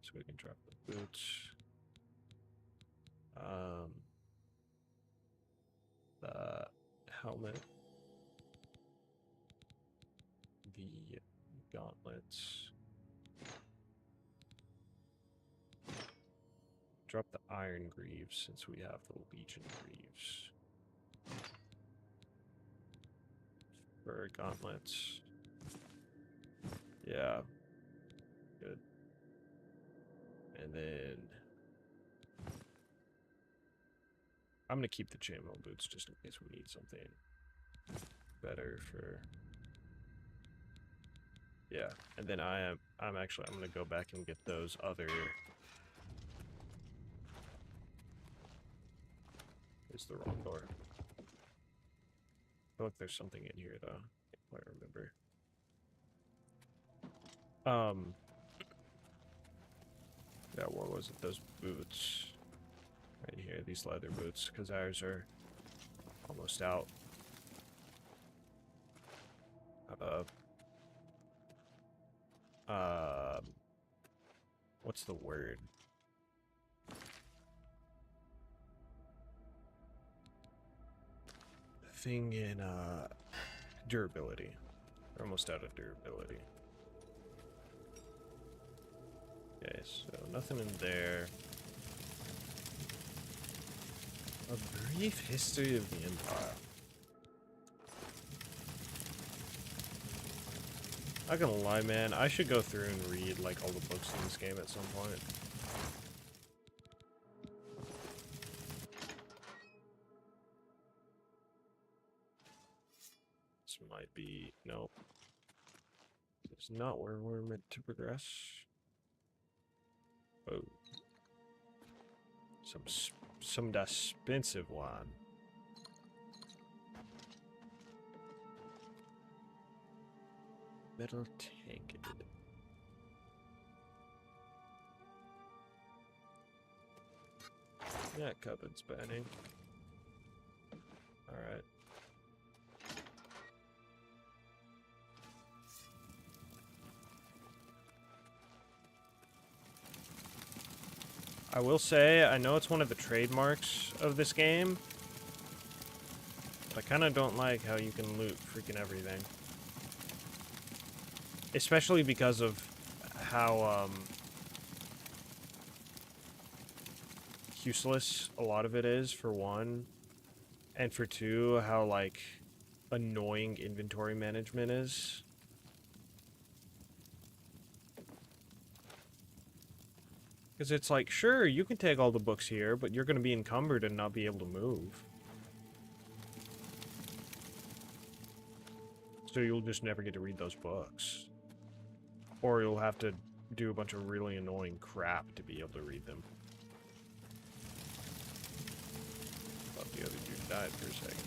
So we can drop the boots. The helmet. The gauntlets. Drop the iron greaves since we have the Legion greaves. For gauntlets. Yeah. Good. And then I'm gonna keep the chainmail boots just in case we need something better for. Yeah, and then I'm gonna go back and get those other. It's the wrong door. I feel like there's something in here though. Can't quite remember. Yeah, what was it? Those boots. Right here, these leather boots, because ours are almost out. What's the word? Thing in, durability. We're almost out of durability. Okay, so nothing in there. A brief history of the Empire. Not gonna lie, man, I should go through and read, like, all the books in this game at some point. This might be... Nope. This is not where we're meant to progress. Oh. Some expensive one. Metal tanked. Yeah, cupboard's burning. Alright. I will say, I know it's one of the trademarks of this game, but I kind of don't like how you can loot freaking everything. Especially because of how, useless a lot of it is, for one. And for two, how, like, annoying inventory management is. Because it's like, sure, you can take all the books here, but you're going to be encumbered and not be able to move. So you'll just never get to read those books. Or you'll have to do a bunch of really annoying crap to be able to read them. Thought the other dude died for a second.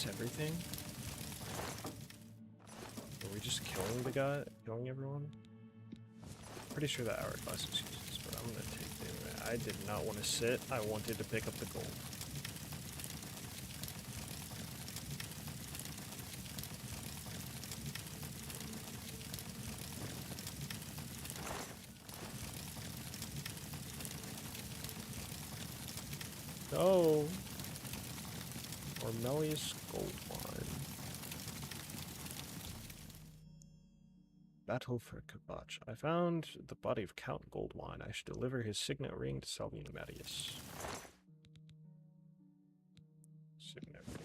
Everything? Are we just killing the guy? Killing everyone? Pretty sure that hourglass is useless, but I'm gonna take it anyway. I did not want to sit. I wanted to pick up the gold. No! Ormelius Goldwine. Battle for Kabach. I found the body of Count Goldwine. I should deliver his signet ring to Salvian Marius. Signet ring.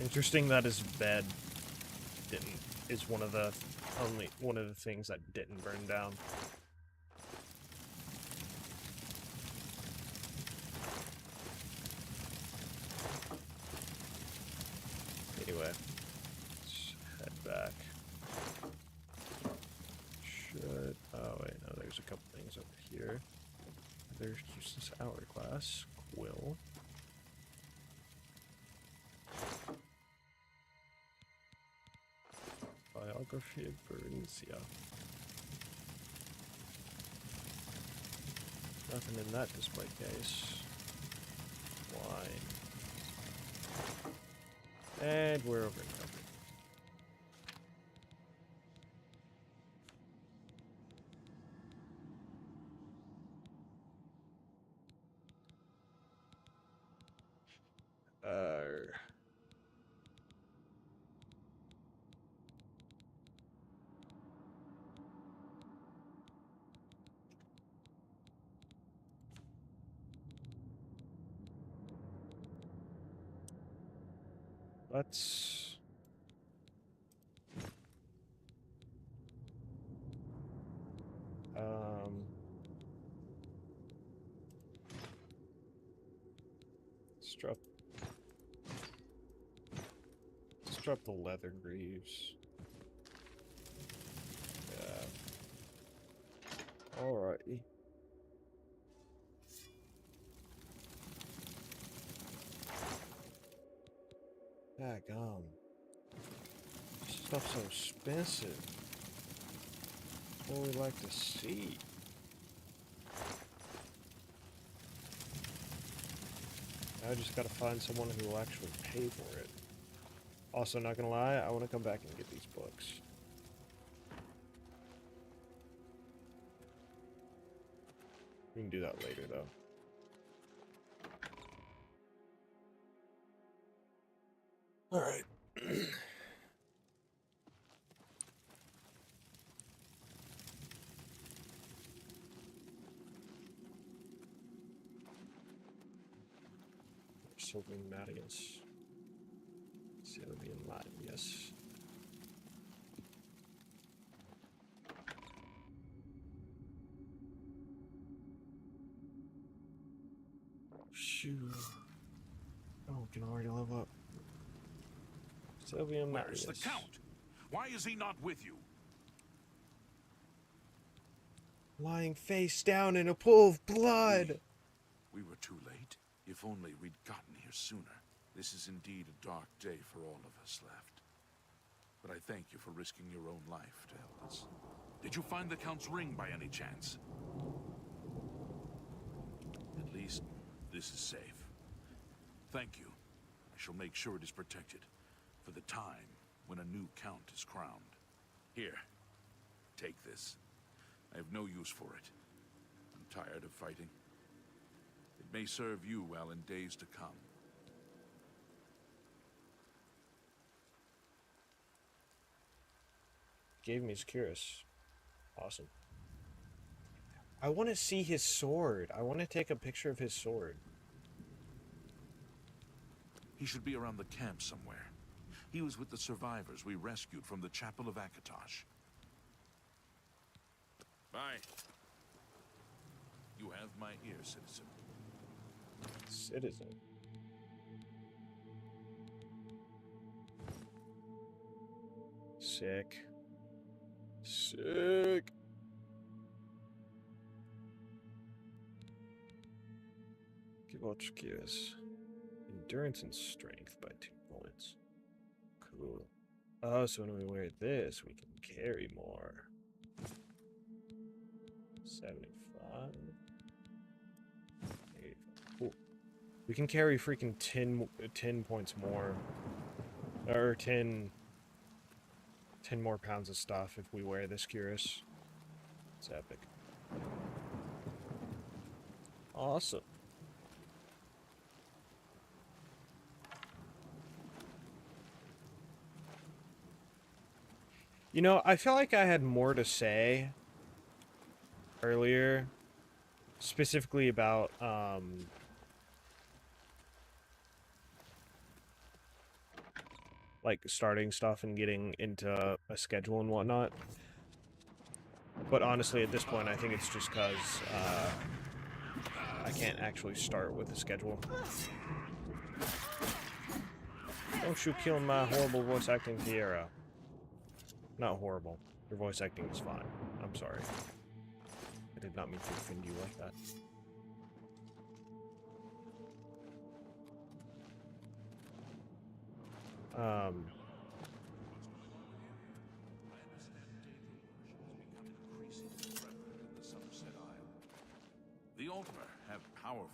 Interesting that his bed is one of the things that didn't burn down. Anyway, let's head back. Oh wait, no, there's a couple things over here. There's just this hourglass. Quill. Biography of Berenzia. Nothing in that display case. Wine. And we're over encumbered. Let's drop the leather greaves. Yeah. Alrighty. Daggum. Stuff's so expensive. That's what we like to see. I just gotta find someone who will actually pay for it. Also, not gonna lie, I want to come back and get these books. We can do that later, though. All right. Sylvian Marius. Sylvian Marius. Shoot. Oh, we can already level up. Sylvian Marius. Where's the Count? Why is he not with you? Lying face down in a pool of blood. We were too late. If only we'd gotten here sooner. This is indeed a dark day for all of us left. But I thank you for risking your own life to help us. Did you find the Count's ring by any chance? At least, this is safe. Thank you. I shall make sure it is protected for the time when a new count is crowned. Here, take this. I have no use for it. I'm tired of fighting. It may serve you well in days to come. Gave me his cuirass. Awesome. I want to see his sword. I want to take a picture of his sword. He should be around the camp somewhere. He was with the survivors we rescued from the Chapel of Akatosh. Bye. You have my ear, citizen. Citizen. Sick. Sick. Give all gears. Endurance and strength by 2 points. Cool. Oh, so when we wear this, we can carry more. 75. 85. Cool. We can carry freaking 10 points more. Or 10 more pounds of stuff if we wear this cuirass. It's epic. Awesome. You know, I feel like I had more to say earlier, specifically about, like, starting stuff and getting into a schedule and whatnot. But honestly, at this point, I think it's just because, I can't actually start with a schedule. Don't you kill my horrible voice acting, Tierra. Not horrible. Your voice acting is fine. I'm sorry. I did not mean to offend you like that. The altar have powerful.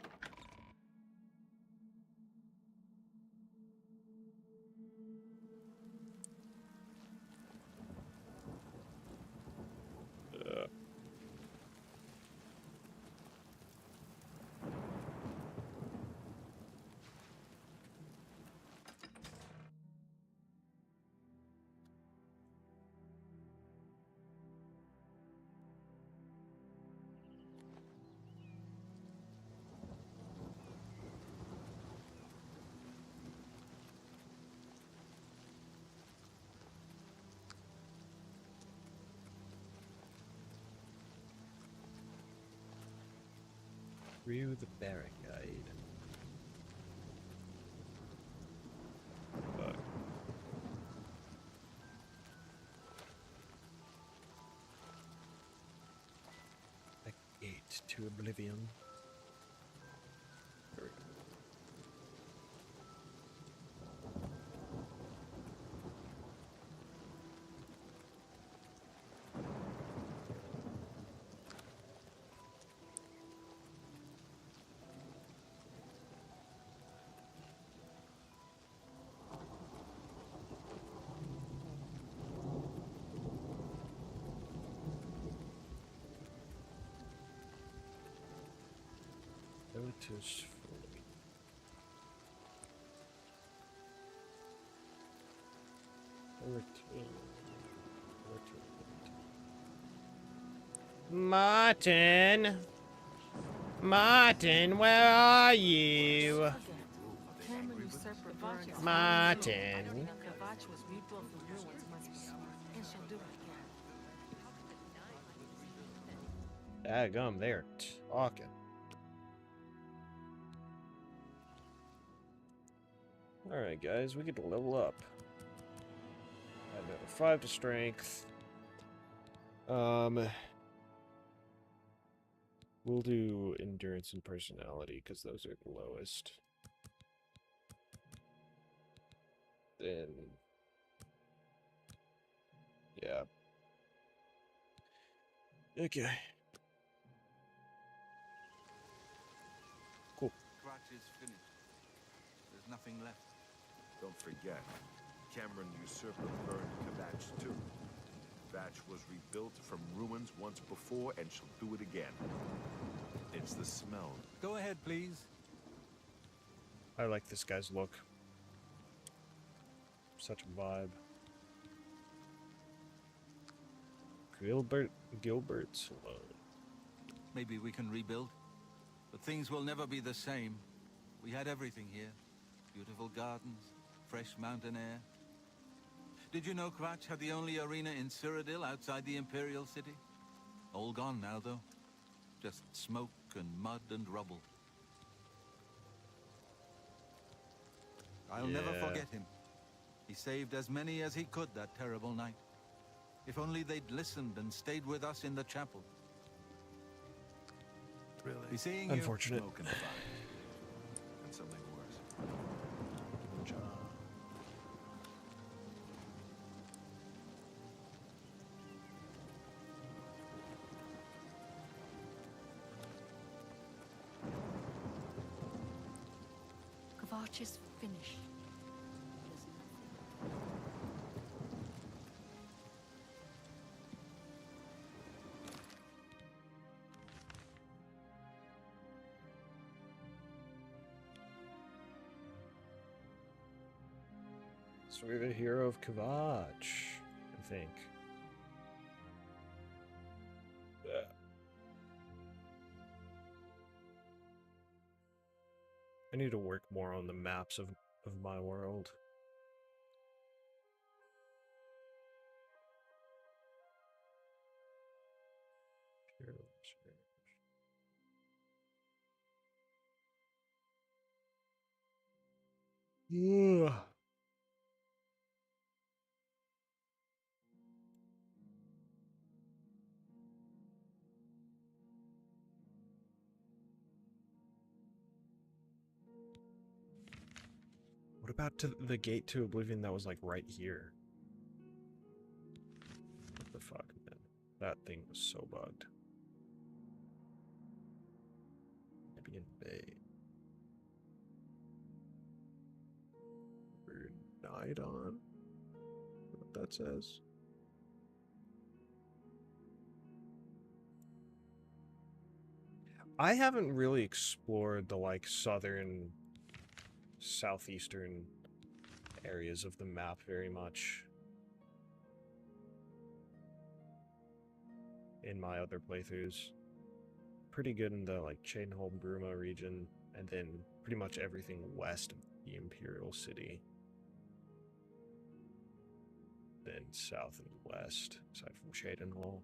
Through the barricade. The gate to Oblivion. There we go. Notice fully. Martin! Martin, where are you? Martin. Daggum, they're talking. Alright, guys, we get to level up. Add another 5 to strength. We'll do endurance and personality, because those are the lowest. Then... yeah. Okay. Cool. Scratch is finished. nothing left. Don't forget, Cameron usurper burned Kvatch too. Kvatch was rebuilt from ruins once before and shall do it again. It's the smell. Go ahead, please. I like this guy's look. Such a vibe. Gilbert's alone. Maybe we can rebuild. But things will never be the same. We had everything here. Beautiful gardens, fresh mountain air. Did you know Kvatch had the only arena in Cyrodiil outside the Imperial City? All gone now, though. Just smoke and mud and rubble. I'll never forget him. He saved as many as he could that terrible night. If only they'd listened and stayed with us in the chapel. Really? Be seeing Unfortunate. Smoke and fire. And something worse. Kvatch is finished. There's nothing. So we're the hero of Kvatch, I think. I need to work more on the maps of my world. Ugh. What about the gate to Oblivion that was like right here? What the fuck, man? That thing was so bugged. Maybe in Bay. We're night on. What that says. I haven't really explored the like southern, southeastern areas of the map very much in my other playthroughs. Pretty good in the like Chainholm Bruma region, and then pretty much everything west of the Imperial City. Then south and west, aside from Chadenhall.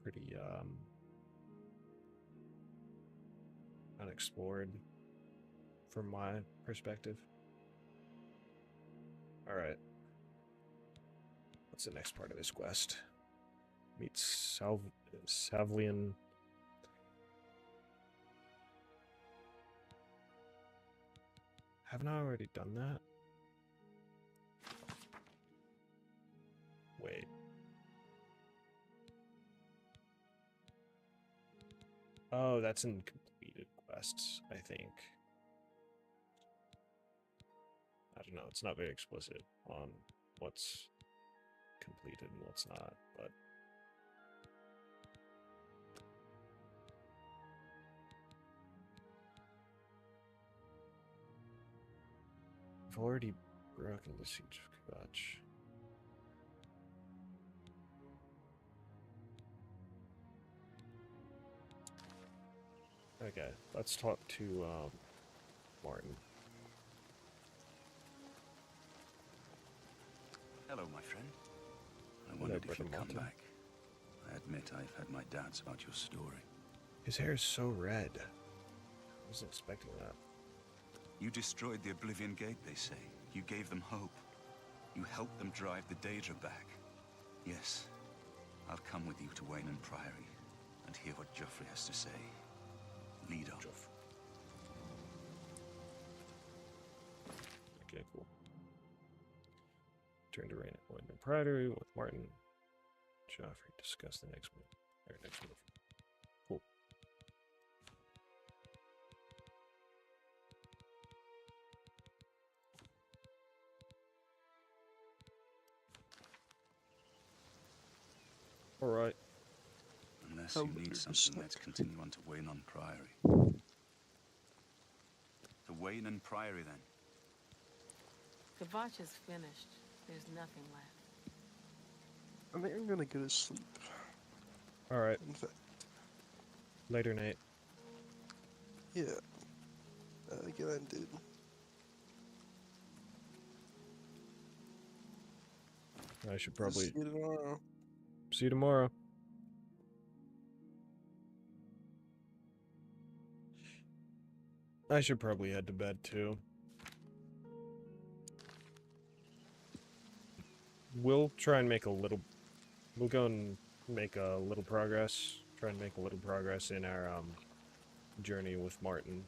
Pretty unexplored from my perspective. Alright. What's the next part of this quest? Meet Savlian. Haven't I already done that? Wait. Oh, that's in completed quests, I think. I don't know, it's not very explicit on what's completed and what's not, but... I've already broken the Siege of Kvatch. Okay, let's talk to Martin. Hello, my friend. I wondered if you'd come back. I admit I've had my doubts about your story. His hair is so red. I wasn't expecting that. You destroyed the Oblivion Gate, they say. You gave them hope. You helped them drive the Daedra back. Yes, I'll come with you to Wayne Priory and hear what Joffrey has to say. Lead on. Okay, cool. Turn to Wayne Priory with Martin. Joffrey, discuss the next move. Next move. Cool. Alright. Unless you need something, let's continue on to Waynon Priory. To Waynon Priory, then. Kvatch is finished. There's nothing left. I think I'm gonna go to sleep. Alright. In fact, Later, Nate. yeah. Good night, dude. I should probably See you tomorrow. see you tomorrow. I should probably head to bed too. We'll try and make a little. We'll go and make a little progress. Try and make a little progress in our journey with Martin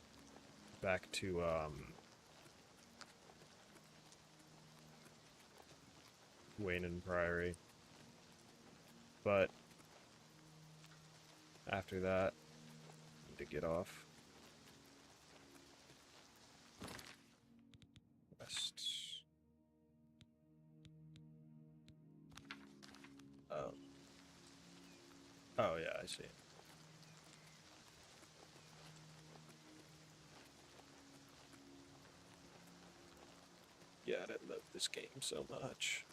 back to Waynon Priory. But after that, I need to get off. Rest. Oh. Oh yeah, I see. Yeah, I love this game so much.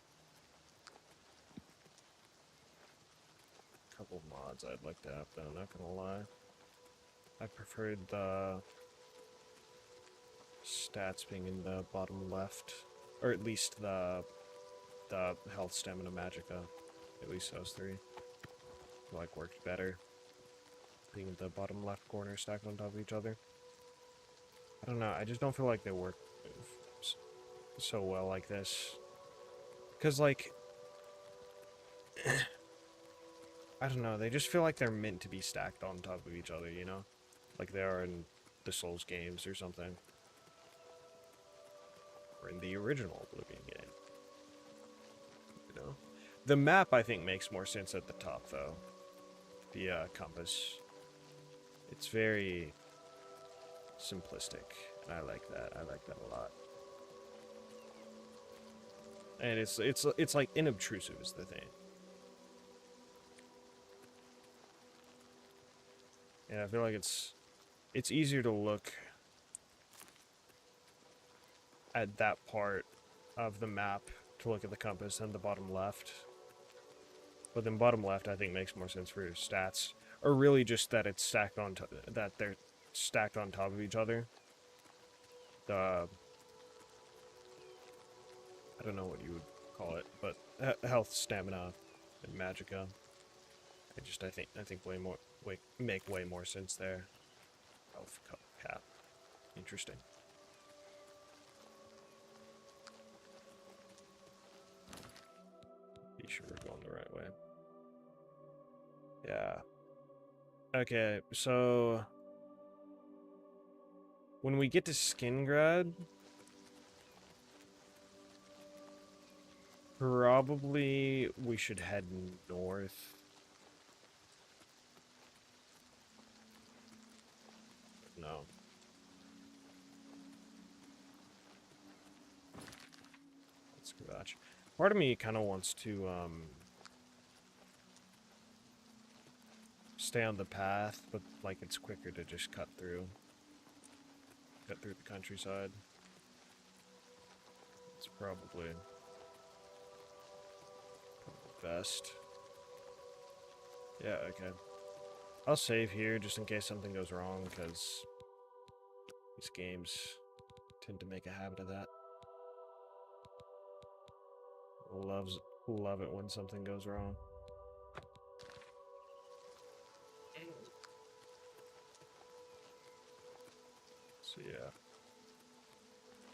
Couple mods I'd like to have though, not gonna lie. I preferred the stats being in the bottom left, or at least the health, stamina, magicka. At least those three. Like worked better. Being in the bottom left corner stacked on top of each other. I don't know, I just don't feel like they work so well like this. Cause like I don't know, they just feel like they're meant to be stacked on top of each other, you know? Like they are in the Souls games or something. Or in the original Oblivion game. You know? The map, I think, makes more sense at the top, though. The compass. It's very simplistic, and I like that. I like that a lot. And it's like inobtrusive is the thing. And I feel like it's easier to look at that part of the map to look at the compass than the bottom left. But then bottom left I think makes more sense for your stats, or really just that it's stacked on that they're stacked on top of each other. I don't know what you would call it, but health, stamina, and magicka. I think make way more sense there. Health cap. Interesting. Be sure we're going the right way. Yeah. Okay, so when we get to Skingrad, probably we should head north. No. Let's go back. Part of me kind of wants to stay on the path, but like it's quicker to just cut through the countryside. It's probably best. Yeah, okay. I'll save here just in case something goes wrong, because these games tend to make a habit of that. Love it when something goes wrong. So yeah,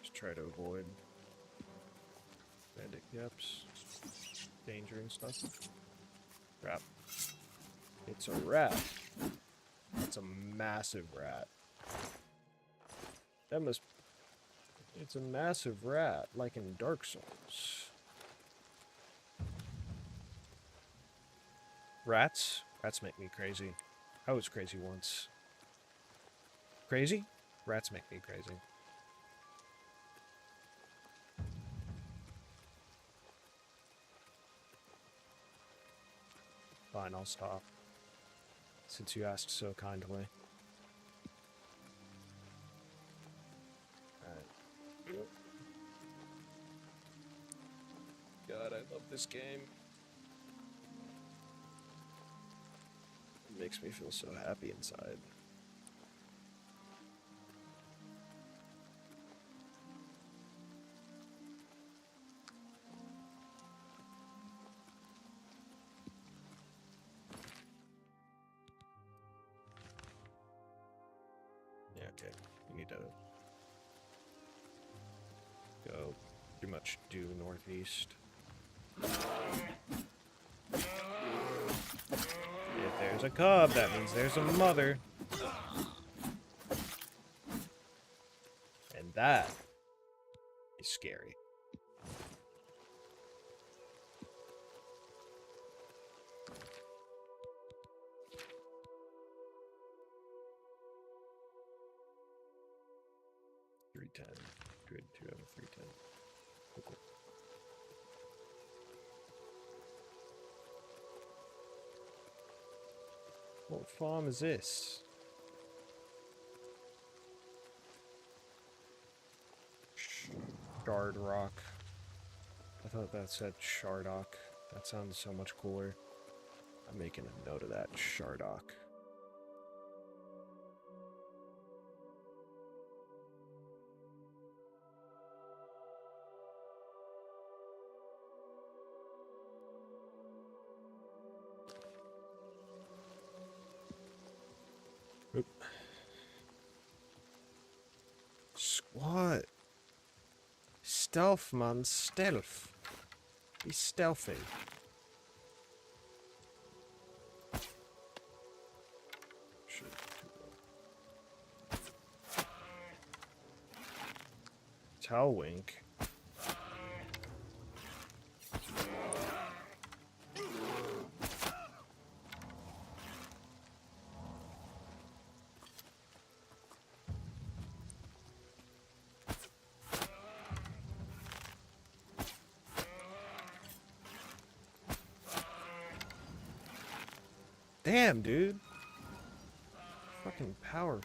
just try to avoid bandit gaps, danger and stuff. Crap. It's a rat. It's a massive rat. It's a massive rat, like in Dark Souls. Rats? Rats make me crazy. I was crazy once. Crazy? Rats make me crazy. Fine, I'll stop. Since you asked so kindly. Alright. God, I love this game. It makes me feel so happy inside. Yeah, okay. We need to go pretty much due northeast. If there's a cub, that means there's a mother. And that is scary. $310. Good to have a $310. Cool. What farm is this? Shard Rock. I thought that said Shardock. That sounds so much cooler. I'm making a note of that. Shardock. Oop. Squat. Stealth, man. Stealth. Be stealthy. Shit. Talwink. Damn, dude. Fucking power.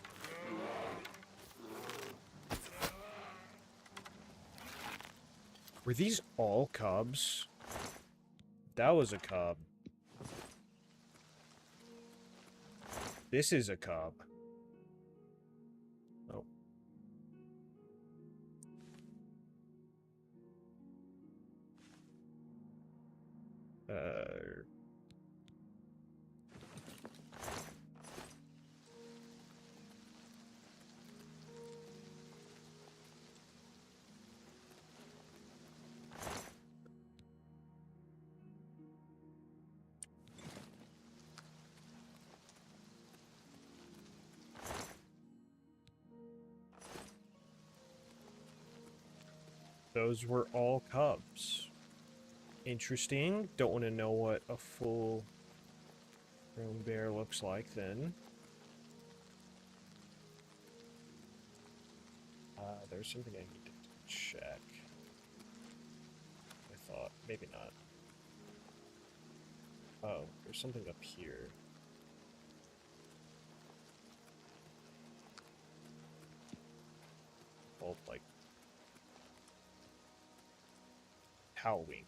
Were these all cubs? That was a cub. This is a cub. Oh. Those were all cubs. Interesting. Don't want to know what a full grown bear looks like then. There's something I need to check. I thought. Maybe not. Oh, there's something up here. Called, like, Talwink.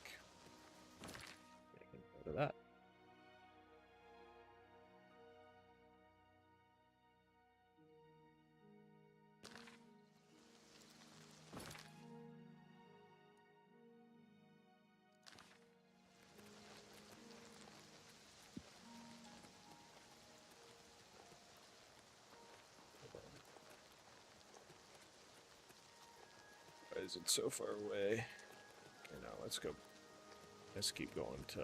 Make a note of that. Why is it so far away? Okay, now let's go. Let's keep going to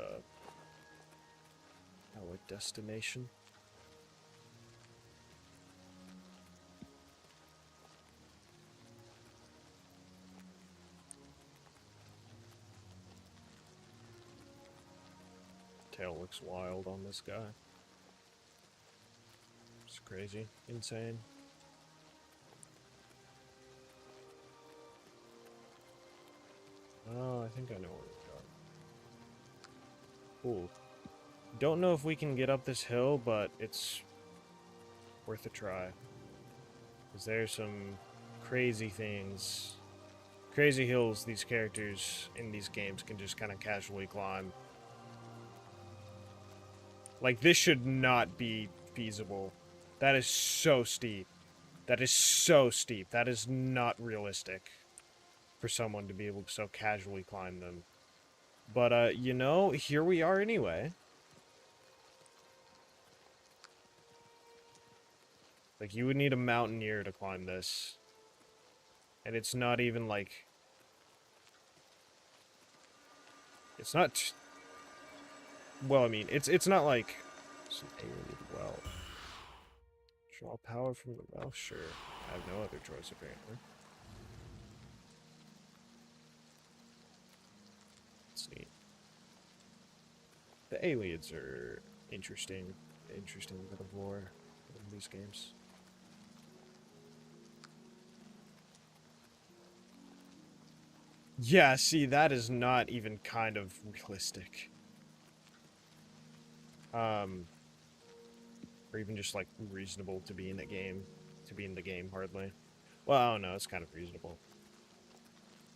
our destination. Tail looks wild on this guy. It's crazy, insane. Oh, I think I know where to go. Cool. Don't know if we can get up this hill, but it's worth a try. Because there's some crazy things, crazy hills these characters in these games can just kind of casually climb. Like, this should not be feasible. That is so steep. That is so steep. That is not realistic for someone to be able to so casually climb them. But, you know, here we are anyway. Like, you would need a mountaineer to climb this. And it's not even, like... It's not... Well, I mean, it's not like... It's an alien well. Draw power from the well? Sure. I have no other choice, apparently. That's neat. The aliens are interesting. Interesting bit of lore in these games. Yeah, see, that is not even kind of realistic. Or even just, like, reasonable to be in the game. To be in the game, hardly. Well, I don't know, it's kind of reasonable.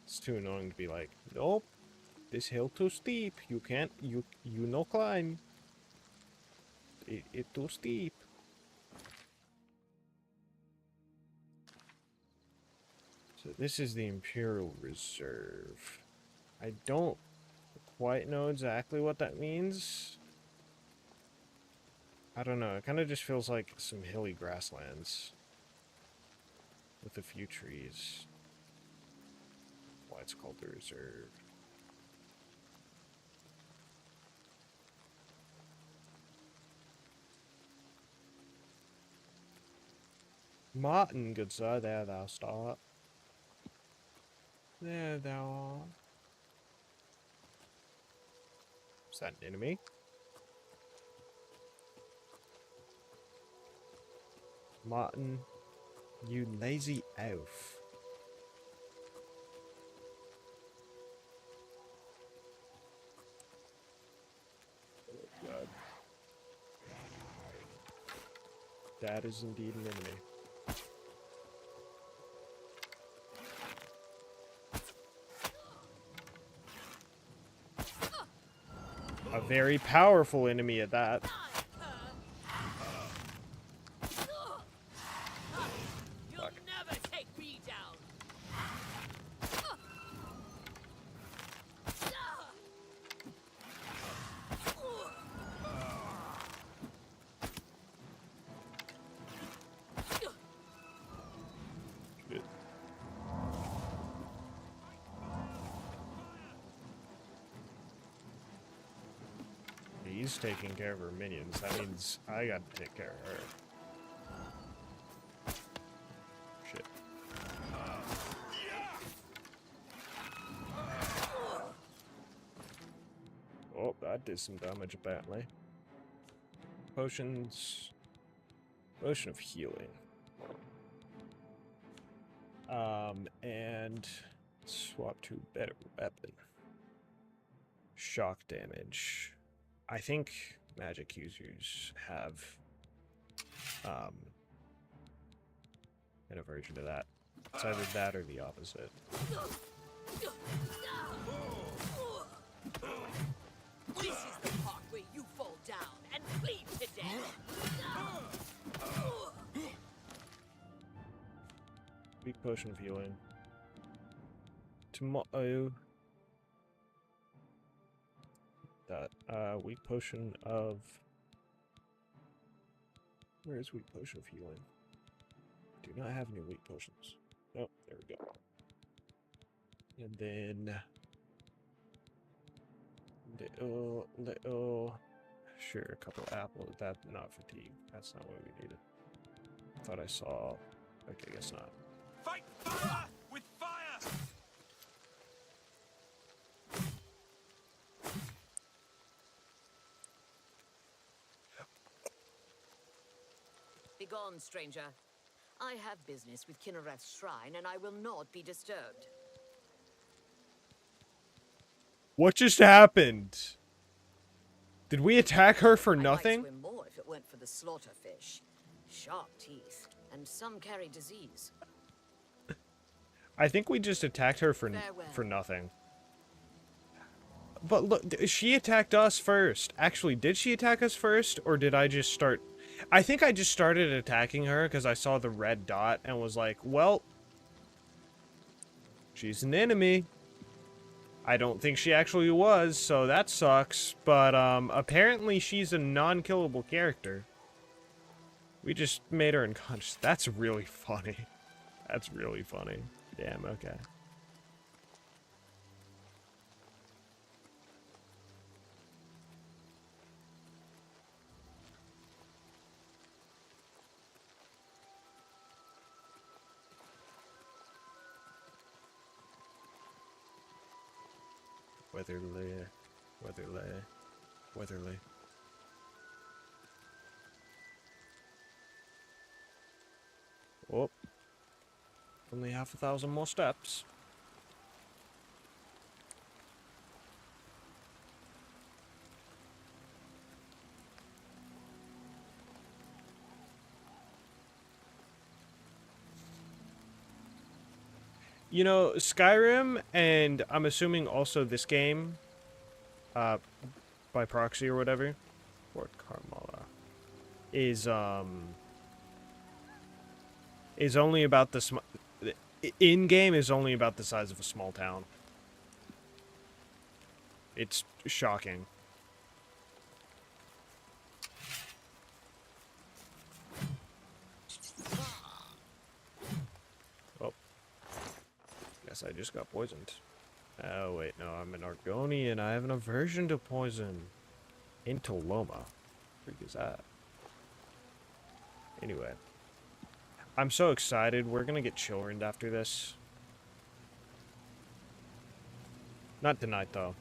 It's too annoying to be like, nope, this hill too steep. You can't, you no climb. It too steep. So this is the Imperial Reserve. I don't quite know exactly what that means. I don't know, it kind of just feels like some hilly grasslands. With a few trees. Why it's called the reserve. Martin, good sir, there thou start. There thou art. Is that an enemy? Martin, you lazy elf. Oh god. That is indeed an enemy. A very powerful enemy at that. He's taking care of her minions. That means I got to take care of her. Shit. Oh, that did some damage apparently. Potions. Potion of healing. And swap to better weapon. Shock damage. I think magic users have an aversion to that. It's either that or the opposite. This is the part where you fall down and bleed to death. Weak potion of healing. Tomorrow. That weak potion of. Where is weak potion of healing? Do not have any weak potions. Nope, there we go. And then little sure, a couple apples. That not fatigue. That's not what we needed. Thought I saw. Okay, I guess not. Fight fire with fire! Begone, stranger. I have business with Kinnereth's shrine, and I will not be disturbed. What just happened? Did we attack her for I might nothing? swim more if it weren't for the slaughter fish. Sharp teeth, and some carry disease. I think we just attacked her for nothing. But look, she attacked us first. Actually, did she attack us first, or did I just start? I think I just started attacking her because I saw the red dot and was like, well, she's an enemy. I don't think she actually was, so that sucks. But apparently she's a non-killable character. We just made her unconscious. That's really funny. That's really funny. Damn, okay. Weatherly. Oh. Only half 1,000 more steps. You know, Skyrim, and I'm assuming also this game, by proxy or whatever, Fort Carmala, is only about the in-game is only about the size of a small town. It's shocking. Oh. Guess I just got poisoned. Oh, wait, no, I'm an Argonian. I have an aversion to poison. Intoloma. Freak is that? Anyway. I'm so excited. We're gonna get children after this. Not tonight, though.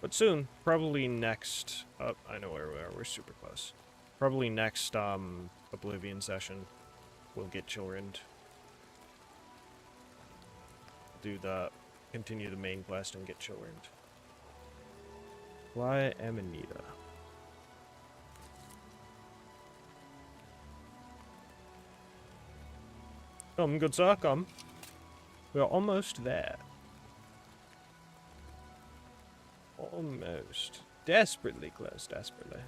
But soon. Probably next... Oh, I know where we are. We're super close. Probably next, Oblivion session. We'll get children. Do the... Continue the main quest and get children. Why Amanita? Come, good sir, come. We're almost there. Almost. Desperately close, desperately.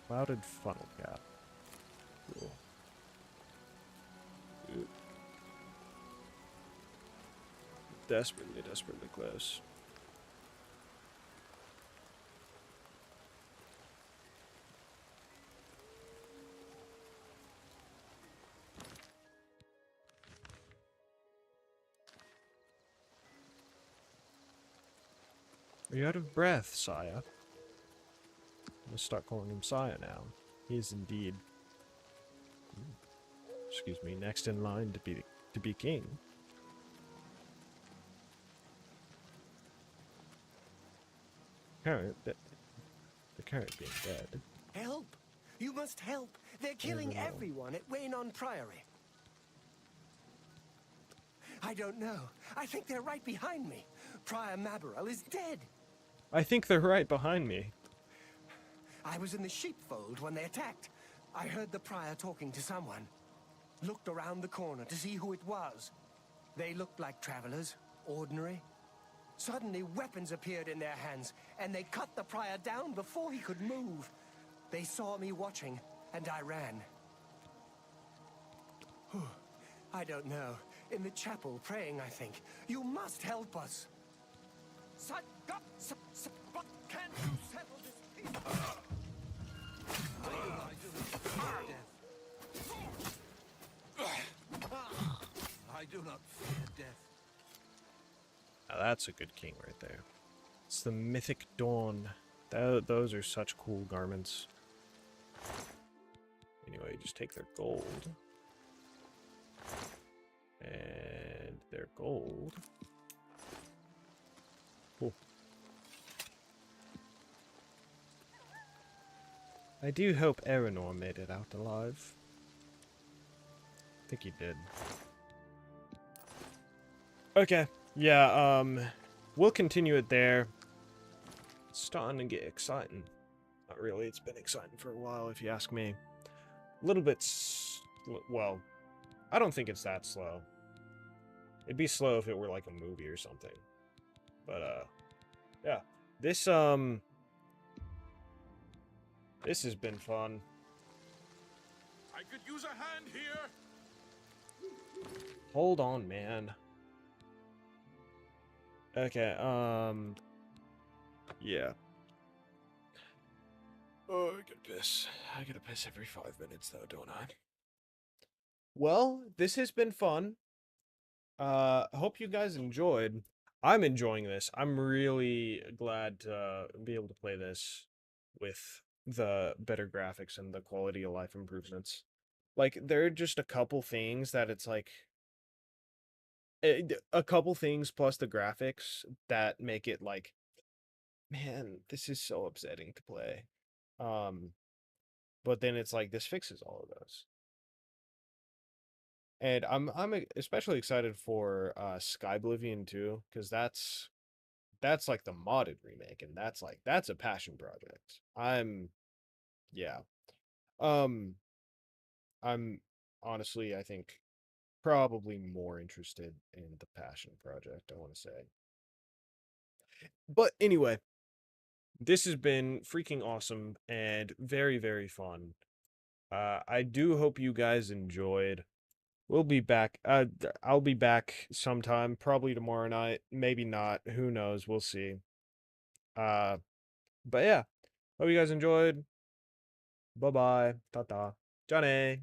Clouded funnel cap. Cool. Ooh. Desperately, desperately close. Are you out of breath, sire? I'm gonna start calling him sire now. He is indeed, excuse me, next in line to be king. The carrot being dead. Help! You must help! They're killing everyone at Waynon Priory. I don't know. I think they're right behind me. Prior Mabarel is dead. I think they're right behind me. I was in the sheepfold when they attacked. I heard the prior talking to someone. Looked around the corner to see who it was. They looked like travelers, ordinary. Suddenly, weapons appeared in their hands, and they cut the prior down before he could move. They saw me watching, and I ran. I don't know. In the chapel, praying, I think. You must help us. Can't you settle this peace? I do not fear death. Now that's a good king right there. It's the Mythic Dawn. Those are such cool garments. Anyway, just take their gold. And their gold. Cool. I do hope Aranor made it out alive. I think he did. Okay. Yeah, we'll continue it there. starting to get exciting. Not really, it's been exciting for a while if you ask me. A little bit, well, I don't think it's that slow. It'd be slow if it were like a movie or something. But, yeah. This has been fun. I could use a hand here. Hold on, man. Okay, yeah. Oh, I gotta piss. I gotta piss every 5 minutes, though, don't I? Well, this has been fun. Hope you guys enjoyed. I'm enjoying this. I'm really glad to be able to play this with the better graphics and the quality of life improvements. Like, there are just a couple things that it's like, a couple things plus the graphics that make it like, man, this is so upsetting to play. But then it's like this fixes all of those. And I'm especially excited for Sky Oblivion too, because that's like the modded remake, and that's a passion project. Yeah. Um I'm honestly, I think, probably more interested in the passion project, I want to say. But anyway, this has been freaking awesome and very, very fun. I do hope you guys enjoyed. We'll be back. I'll be back sometime, probably tomorrow night. Maybe not. Who knows? We'll see. Uh, but yeah, hope you guys enjoyed. Bye bye. Ta ta. Johnny.